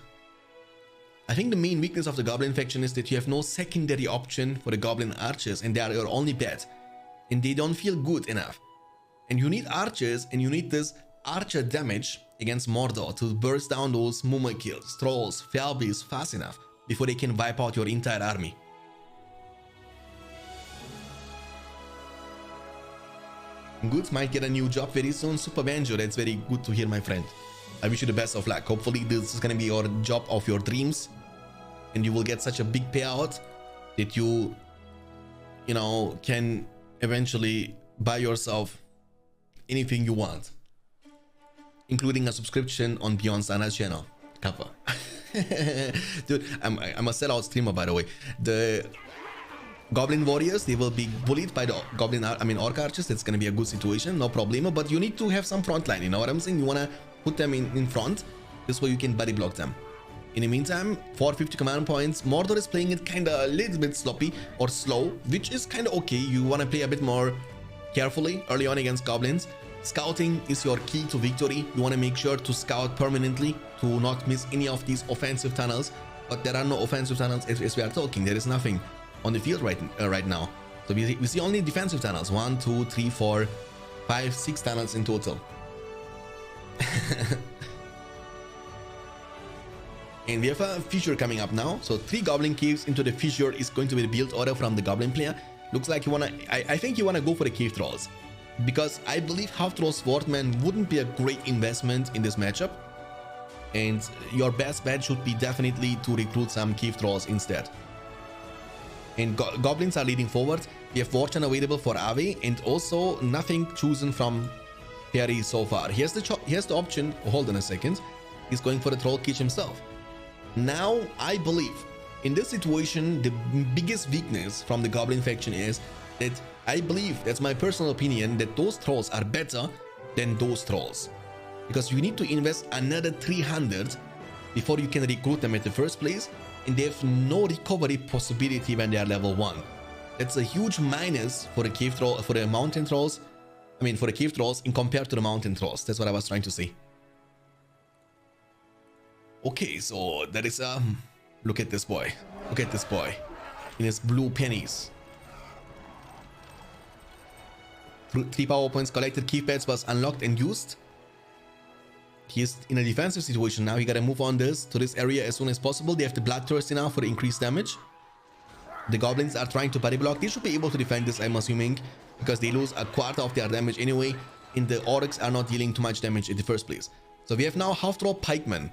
I think the main weakness of the Goblin faction is that you have no secondary option for the Goblin archers, and they are your only bet. And they don't feel good enough. And you need archers, and you need this archer damage against Mordor to burst down those Mumma kills, trolls, Fair Beasts fast enough before they can wipe out your entire army. Good, might get a new job very soon. Super Banjo, that's very good to hear, my friend. I wish you the best of luck. Hopefully this is gonna be your job of your dreams, and you will get such a big payout that you know, can eventually buy yourself anything you want, including a subscription on Beyond Standards channel. Kappa. Dude, I'm a sellout streamer, by the way. The Goblin warriors, they will be bullied by the Orc archers. That's gonna be a good situation, no problemo. But you need to have some front line, you know what I'm saying? You wanna put them in front, this way you can body block them. In the meantime, 450 command points. Mordor is playing it kinda a little bit sloppy or slow, which is kinda okay. You wanna play a bit more carefully early on against goblins. Scouting is your key to victory. You want to make sure to scout permanently to not miss any of these offensive tunnels. But there are no offensive tunnels as we are talking. There is nothing on the field right now. So we see only defensive tunnels. 1, 2, 3, 4, 5, 6 tunnels in total. And we have a fissure coming up now. So 3 goblin caves into the fissure is going to be the build order from the goblin player. Looks like you wanna, I think you wanna go for the cave trolls, because I believe half troll swordman wouldn't be a great investment in this matchup. And your best bet should be definitely to recruit some cave trolls instead. And goblins are leading forward. We have Fortune available for Ave, and also nothing chosen from Perry so far. Here's the option. Hold on a second. He's going for the troll cage himself. Now, I believe in this situation, the biggest weakness from the Goblin faction is that I believe, that's my personal opinion, that those trolls are better than those trolls. Because you need to invest another 300 before you can recruit them at the first place, and they have no recovery possibility when they are level 1. That's a huge minus for the cave troll, for the mountain trolls. I mean, for the cave trolls in compared to the mountain trolls. That's what I was trying to say. Okay, so that is look at this boy. Look at this boy in his blue pennies. 3 power points collected. Key pads was unlocked and used. He is in a defensive situation now. He gotta move on to this area as soon as possible. They have the bloodthirsty now for the increased damage. The goblins are trying to body block. They should be able to defend this, I'm assuming, because they lose a quarter of their damage anyway, and the orcs are not dealing too much damage in the first place. So we have now half troll pikemen.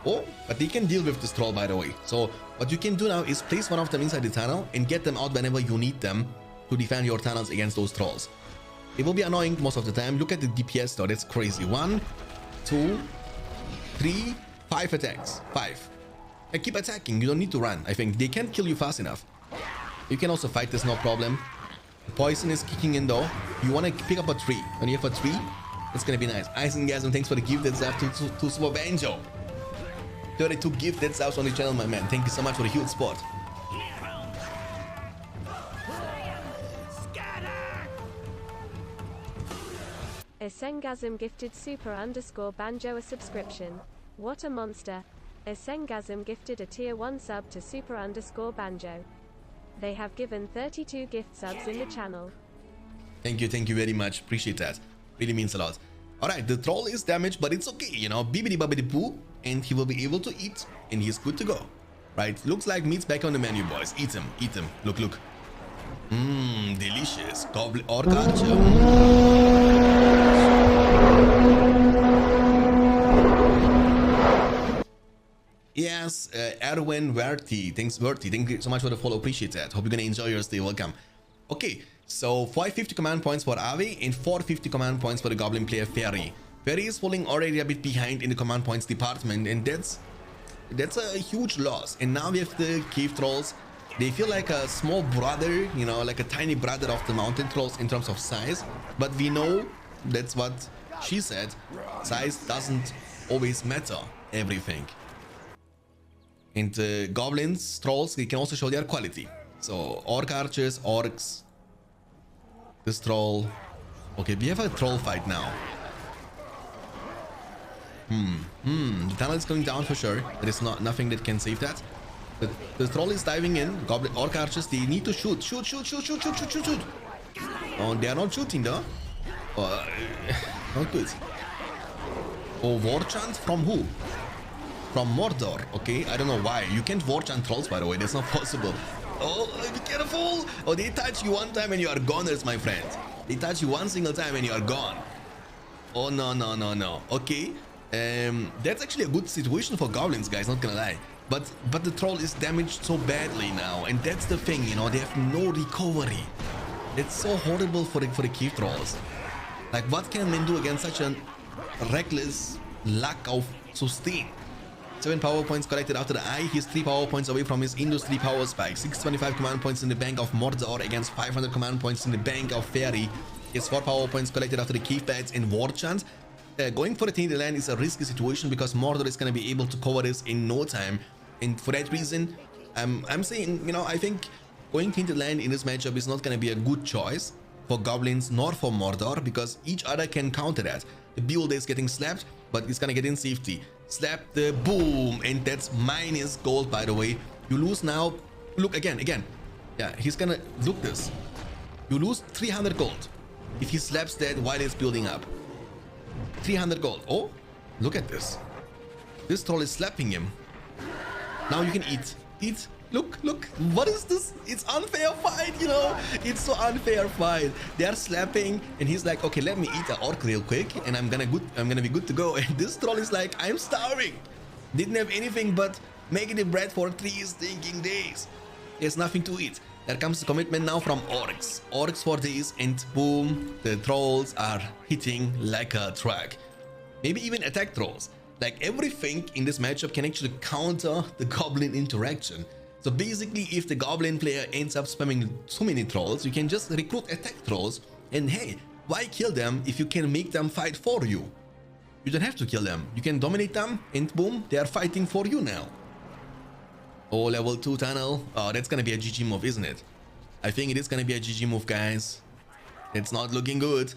Oh, but they can deal with this troll, by the way. So what you can do now is place one of them inside the tunnel and get them out whenever you need them to defend your tunnels against those trolls. It will be annoying most of the time. Look at the DPS though, that's crazy. 1, 2, 3, 5 attacks. 5. And keep attacking, you don't need to run. I think they can't kill you fast enough. You can also fight this, no problem. The poison is kicking in though. You want to pick up a 3. When you have a 3, it's gonna be nice. Isengard, thanks for the gift. That's up to Super Banjo. 32 gifted subs on the channel, my man. Thank you so much for the huge support. Isengasm gifted super_banjo a subscription. What a monster. Isengasm gifted a tier 1 sub to super_banjo. They have given 32 gift subs in the channel. Thank you very much. Appreciate that. Really means a lot. Alright, the troll is damaged, but it's okay, you know, bibbidi bobbidi boo, and he will be able to eat, and he's good to go. Right, looks like meat's back on the menu, boys. Eat him, eat him. Look, look. Delicious. Goblin or archer. Yes, Erwin Verti. Thanks, Verti. Thank you so much for the follow. Appreciate that. Hope you're gonna enjoy your stay. Welcome. Okay, so 550 command points for Ave and 450 command points for the Goblin player Ferry. Ferry is falling already a bit behind in the command points department, and that's a huge loss. And now we have the cave trolls. They feel like a small brother, you know, like a tiny brother of the mountain trolls in terms of size. But we know, that's what she said, size doesn't always matter everything. And goblins, trolls, they can also show their quality. So orc archers, orcs, this troll. Okay, we have a troll fight now. The tunnel is going down for sure. There is nothing that can save that. The troll is diving in. Goblin orc archers, they need to shoot. Shoot. Oh, they are not shooting though. Not good. Oh, war chant from who? From Mordor. Okay, I don't know why. You can't war chant trolls, by the way. That's not possible. Oh, be careful. Oh, they touch you one time and you are goners, my friend. They touch you one single time and you are gone. Oh, no. Okay. That's actually a good situation for goblins, guys, not gonna lie. But the troll is damaged so badly now, and that's the thing, you know, they have no recovery. It's so horrible for the cave trolls. Like, what can men do against such a reckless lack of sustain? 7 power points collected after the eye. He's 3 power points away from his industry power spike. 625 command points in the bank of Mordor against 500 command points in the bank of Fairy. He has 4 power points collected after the cave pads and war chant. Going for the Tainted Land is a risky situation because Mordor is going to be able to cover this in no time. And for that reason, I'm saying, you know, I think going Tainted Land in this matchup is not going to be a good choice for goblins nor for Mordor, because each other can counter that. The build is getting slapped, but it's going to get in safety. Slap the boom, and that's minus gold, by the way. You lose now. Look again. Yeah, he's going to look this. You lose 300 gold if he slaps that while it's building up. 300 gold. Oh, Look at this. This troll is slapping him. Now you can eat. Eat. Look, look. What is this? It's unfair fight, you know? It's so unfair fight. They are slapping and he's like, okay, let me eat an orc real quick and I'm gonna be good to go. And this troll is like, I'm starving. Didn't have anything but making the bread for 3 stinking days. There's nothing to eat. There comes the commitment now from orcs. Orcs for days and boom, the trolls are hitting like a truck. Maybe even attack trolls. Like everything in this matchup can actually counter the goblin interaction. So basically, if the goblin player ends up spamming too many trolls, you can just recruit attack trolls and hey, why kill them if you can make them fight for you? You don't have to kill them. You can dominate them and boom, they are fighting for you now. Oh, level 2 tunnel. Oh, that's gonna be a GG move, isn't it? I think it is gonna be a GG move, guys. It's not looking good.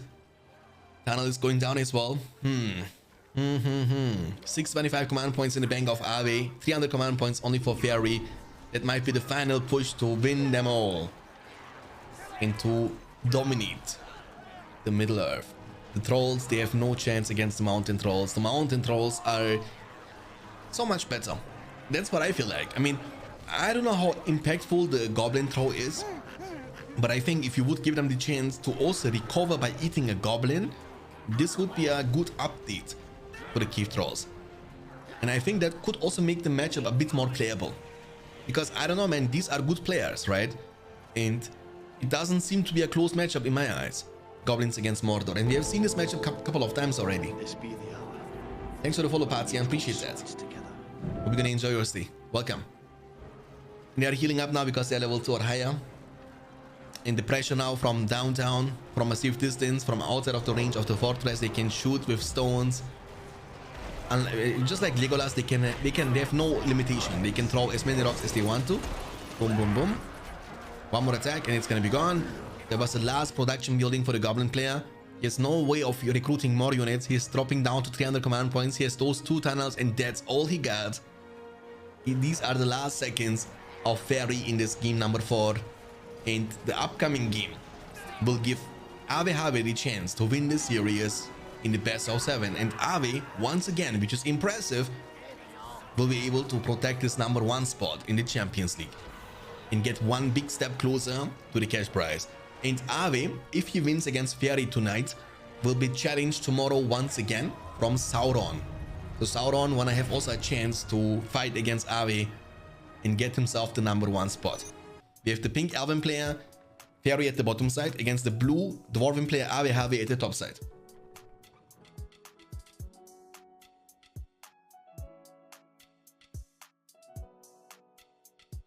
Tunnel is going down as well. 625 command points in the bank of Ave. 300 command points only for Fairy. That might be the final push to win them all. And to dominate the Middle Earth. The trolls, they have no chance against the mountain trolls. The mountain trolls are so much better. That's what I feel like. I mean, I don't know how impactful the goblin troll is, but I think if you would give them the chance to also recover by eating a goblin, this would be a good update for the cave trolls. And I think that could also make the matchup a bit more playable. Because I don't know, man, these are good players, right? And it doesn't seem to be a close matchup in my eyes. Goblins against Mordor. And we have seen this matchup a couple of times already. Thanks for the follow, Patsy. I appreciate that. Hope you're gonna enjoy your stay. Welcome. And they are healing up now because they're level 2 or higher. And the pressure now from downtown, from a safe distance, from outside of the range of the fortress, they can shoot with stones. And just like Legolas, they have no limitation. They can throw as many rocks as they want to. Boom, boom, boom. One more attack and it's gonna be gone. That was the last production building for the Goblin player. He has no way of recruiting more units. He's dropping down to 300 command points. He has those 2 tunnels and that's all he got. These are the last seconds of Fairy in this game number 4. And the upcoming game will give Ave the chance to win this series in the best of 7. And Ave, once again, which is impressive, will be able to protect his number 1 spot in the Champions League and get one big step closer to the cash prize. And Ave, if he wins against Fairy tonight, will be challenged tomorrow once again from Sauron. So Sauron wanna have also a chance to fight against Ave and get himself the number 1 spot. We have the pink Elven player, Fairy at the bottom side, against the blue Dwarven player Ave at the top side.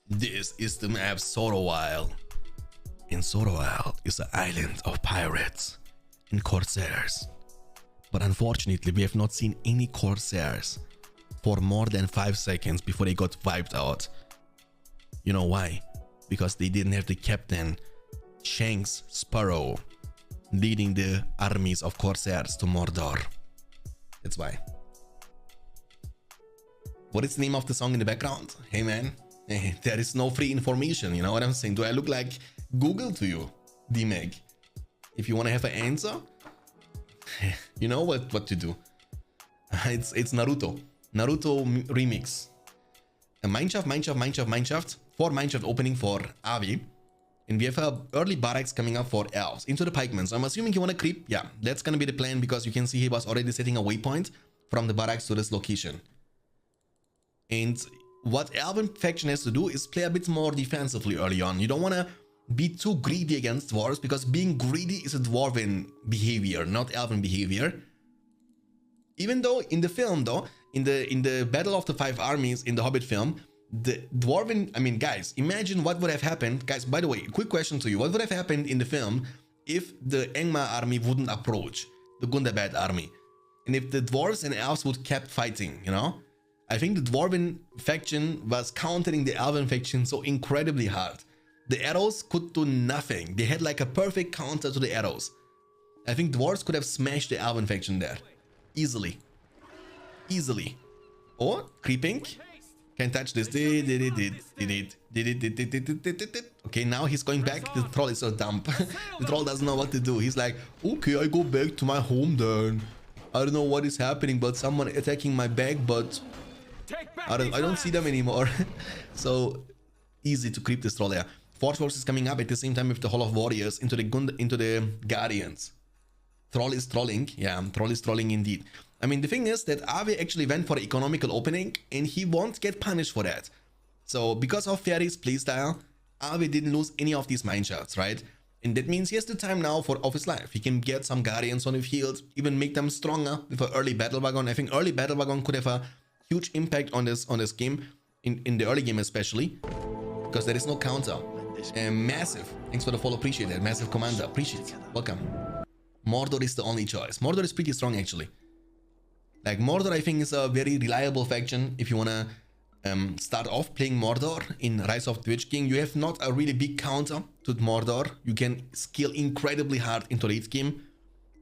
This is the map Sorrowile. And Sorrowile is an island of pirates and corsairs. But unfortunately, we have not seen any corsairs for more than 5 seconds before they got wiped out. You know why? Because they didn't have the captain, Shanks Sparrow, leading the armies of corsairs to Mordor. That's why. What is the name of the song in the background? Hey man, there is no free information, you know what I'm saying? Do I look like Google to you, D-Meg? If you want to have an answer, you know what to do. It's Naruto remix. A mineshaft, 4 mineshaft opening for Avi. And we have a early barracks coming up for elves into the pikemen. So I'm assuming you want to creep. Yeah, that's gonna be the plan because you can see he was already setting a waypoint from the barracks to this location. And what Elven faction has to do is play a bit more defensively early on. You don't want to be too greedy against dwarves because being greedy is a dwarven behavior, not elven behavior. Even though in the film, though, in the Battle of the 5 Armies in the Hobbit film, the dwarven, I mean, guys, imagine what would have happened. Guys, by the way, quick question to you. What would have happened in the film if the Angmar army wouldn't approach the Gundabad army? And if the dwarves and elves would kept fighting, you know? I think the Dwarven faction was countering the Elven faction so incredibly hard. The arrows could do nothing. They had like a perfect counter to the arrows. I think dwarves could have smashed the Elven faction there. Easily. Easily. Or, creeping. Can't touch this. Okay, now he's going back. The troll is so dumb. The troll doesn't know what to do. He's like, okay, I go back to my home then. I don't know what is happening, but someone attacking my back, but I don't see them anymore. So easy to creep this troll there. Force Force is coming up at the same time with the Hall of Warriors into the Guardians. Troll is trolling. Yeah, Troll is trolling indeed. I mean, the thing is that Ave actually went for economical opening and he won't get punished for that. So because of Fairy's playstyle, Ave didn't lose any of these mine shots, right? And that means he has the time now of his life. He can get some Guardians on the field, even make them stronger with an early Battle Wagon. I think early Battle Wagon could have a huge impact on this game, in the early game especially, because there is no counter. Massive. Thanks for the follow, appreciate it. Massive Commander, appreciate it. Welcome. Mordor is the only choice. Mordor is pretty strong actually. Like Mordor, I think is a very reliable faction. If you wanna start off playing Mordor in Rise of the Witch King, you have not a really big counter to Mordor. You can scale incredibly hard into late game,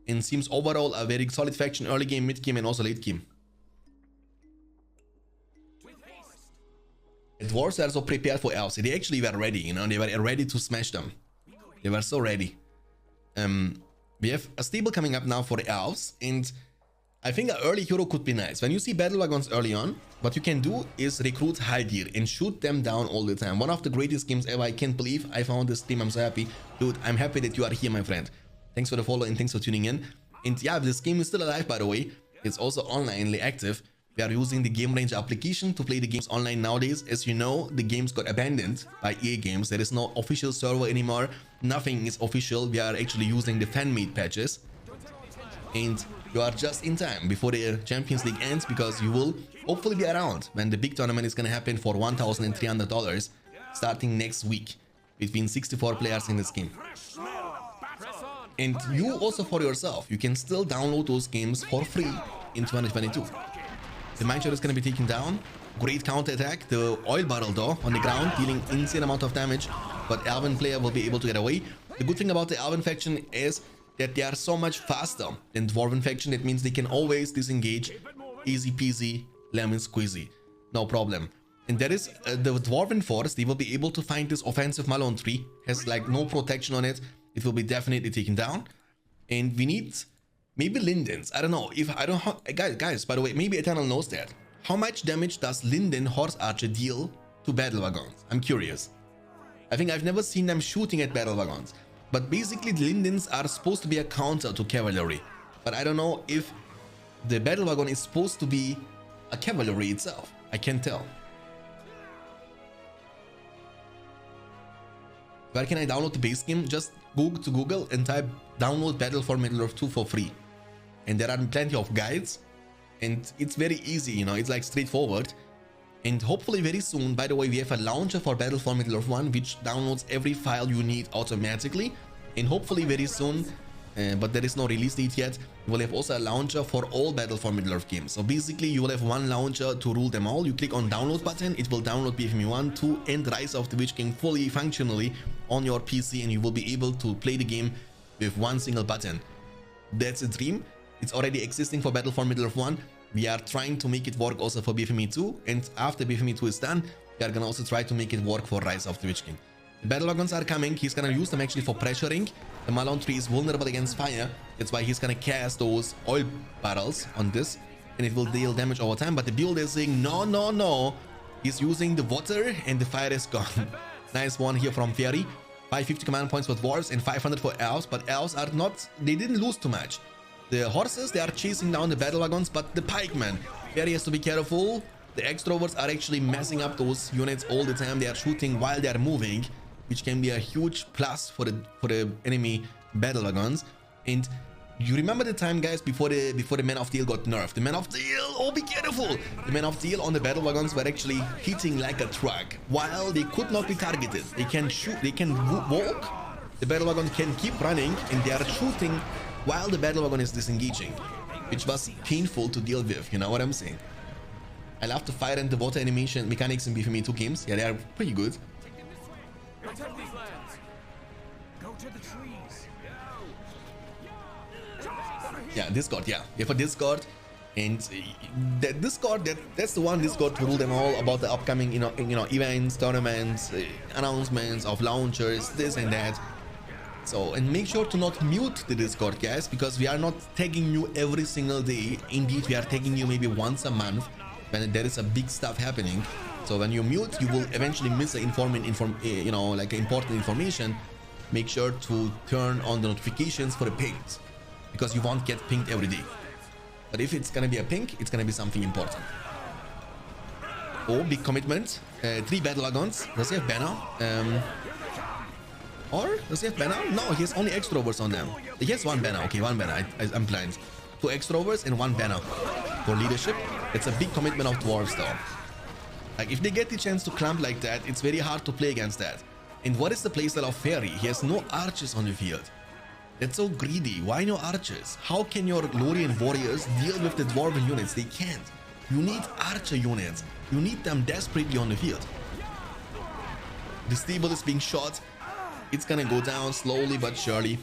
and seems overall a very solid faction early game, mid game, and also late game. The dwarves are so prepared for elves. They actually were ready, you know, they were ready to smash them. They were so ready. We have a stable coming up now for the elves, and I think an early hero could be nice. When you see battle wagons early on, what you can do is recruit Haldir and shoot them down all the time. One of the greatest games ever. I can't believe I found this team. I'm so happy. Dude, I'm happy that you are here, my friend. Thanks for the follow and thanks for tuning in. And yeah, this game is still alive, by the way. It's also onlinely active. We are using the Game Ranger application to play the games online nowadays. As you know, the games got abandoned by EA Games. There is no official server anymore. Nothing is official. We are actually using the fan-made patches. And you are just in time before the Champions League ends, because you will hopefully be around when the big tournament is going to happen for $1,300 starting next week between 64 players in this game. And you also for yourself, you can still download those games for free in 2022. The mine shot is going to be taken down. Great counter attack. The oil barrel though on the ground, dealing insane amount of damage, but Elven player will be able to get away. The good thing about the Elven faction is that they are so much faster than Dwarven faction. That means they can always disengage, easy peasy, lemon squeezy, no problem. And that is the Dwarven force. They will be able to find this offensive Malone tree, has like no protection on it. It will be definitely taken down. And we need maybe Lindens. I don't know if I don't guys, by the way, maybe Eternal knows that. How much damage does Linden Horse Archer deal to battle wagons? I'm curious. I think I've never seen them shooting at battle wagons. But basically the Lindens are supposed to be a counter to Cavalry. But I don't know if the battle wagon is supposed to be a Cavalry itself. I can't tell. Where can I download the base game? Just go to Google and type download Battle for Middle-earth 2 for free. And there are plenty of guides. And it's very easy, you know, it's like straightforward. And hopefully very soon, by the way, we have a launcher for Battle for Middle-earth 1, which downloads every file you need automatically. And hopefully very soon, but there is no release date yet, we will have also a launcher for all Battle for Middle-earth games. So basically you will have one launcher to rule them all. You click on download button, it will download BFME 1, 2 and Rise of the Witch King fully functionally on your PC, and you will be able to play the game with one single button. That's a dream. It's already existing for Battle for Middle-earth 1. We are trying to make it work also for BFME 2, and after BFME 2 is done, we are gonna also try to make it work for Rise of the Witch King. The battle wagons are coming. He's gonna use them actually for pressuring. The Malone tree is vulnerable against fire. That's why he's gonna cast those oil barrels on this, and it will deal damage over time. But the build is saying no, no, no. He's using the water and the fire is gone. Nice one here from Fairy. 550 command points for dwarves and 500 for elves, but elves are not, they didn't lose too much. The horses, they are chasing down the battle wagons, but the pikemen, Fairy has to be careful. The extroverts are actually messing up those units all the time. They are shooting while they are moving, which can be a huge plus for the enemy battle wagons. And you remember the time, guys, before the Men of Steel got nerfed. The Men of Steel, oh, be careful! The Men of Steel on the battle wagons were actually hitting like a truck, while they could not be targeted. They can shoot, they can walk. The battle wagon can keep running, and they are shooting while the battle wagon is disengaging, which was painful to deal with, you know what I'm saying? I love the fire and the water animation mechanics in BFME 2 games. Yeah, they are pretty good. Yeah, Discord, yeah. We have a Discord, and that Discord, that's the one Discord to rule them all about the upcoming, events, tournaments, announcements of launchers, this and that. So, and make sure to not mute the Discord, guys, because we are not tagging you every single day. Indeed, we are tagging you maybe once a month when there is a big stuff happening. So when you mute, you will eventually miss the important information. Make sure to turn on the notifications for the pings, because you won't get pinged every day. But if it's gonna be a ping, it's gonna be something important. Oh, big commitment. 3 battle wagons. Does he have banner? Or does he have banner? No, he has only extra rovers on them. He has 1 banner. Okay, 1 banner. I'm blind. 2 extra rovers and 1 banner for leadership. It's a big commitment of dwarves, though. Like, if they get the chance to clump like that, it's very hard to play against that. And what is the playstyle of Fairy? He has no archers on the field. That's so greedy. Why no archers? How can your Lorien warriors deal with the Dwarven units? They can't. You need archer units. You need them desperately on the field. The stable is being shot. It's gonna go down slowly but surely.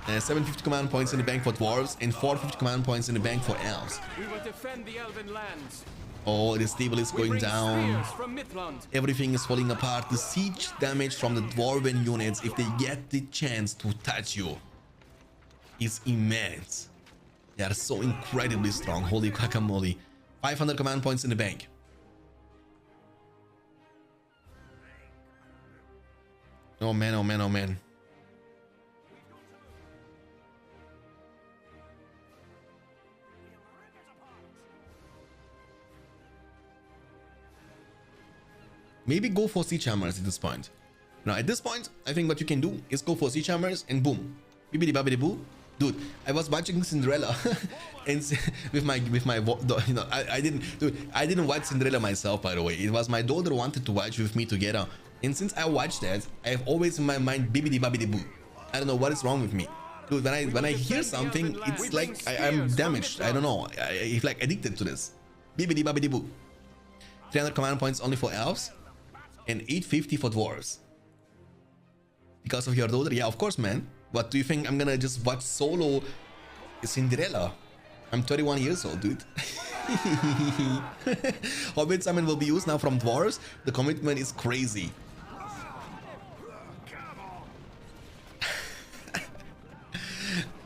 750 command points in the bank for dwarves and 450 command points in the bank for elves. We will defend the Elven lands. Oh, the stable is going down. Everything is falling apart. The siege damage from the Dwarven units, if they get the chance to touch you, is immense. They are so incredibly strong. Holy guacamole. 500 command points in the bank. Oh man, oh man, oh man. Maybe go for siege hammers at this point. Now, at this point, I think what you can do is go for siege hammers and boom. Bibbidi babbidi boo. Dude, I was watching Cinderella and with my I didn't watch Cinderella myself, by the way. It was my daughter wanted to watch with me together. And since I watched that, I have always in my mind bibbidi babbidi boo. I don't know what is wrong with me. Dude, when I hear something, it's like I'm damaged. I don't know. I'm like addicted to this. Bibbidi babbidi boo. 300 command points only for elves and 850 for dwarves. Because of your daughter? Yeah, of course, man. What do you think I'm gonna just watch solo Cinderella? I'm 31 years old, dude. Hobbit summon will be used now from dwarves. The commitment is crazy.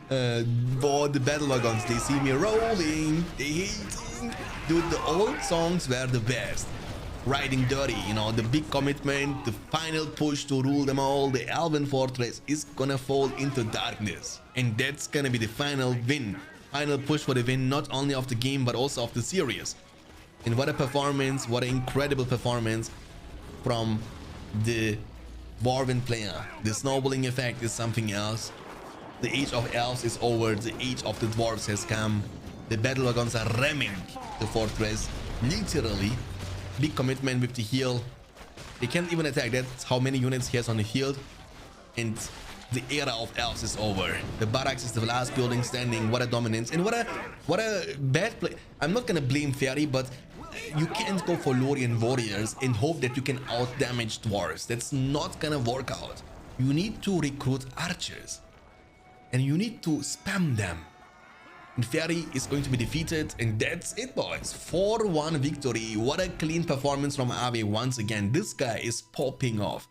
Boy, the battle wagons, they see me rolling, they hating. Dude, the old songs were the best. Riding dirty, you know, the big commitment, the final push to rule them all. The Elven fortress is gonna fall into darkness, and that's gonna be the final win, final push for the win, not only of the game but also of the series. And what a performance, what an incredible performance from the Dwarven player. The snowballing effect is something else. The age of elves is over, the age of the dwarves has come. The battle wagons are ramming the fortress, literally. Big commitment with the heal. They can't even attack. That's how many units he has on the field. And the era of elves is over. The barracks is the last building standing. What a dominance. And what a bad play. I'm not gonna blame Fairy, but you can't go for Lorien warriors and hope that you can out damage dwarves. That's not gonna work out. You need to recruit archers. And you need to spam them. And Fairy is going to be defeated, and that's it, boys. 4-1 victory. What a clean performance from Ave once again. This guy is popping off.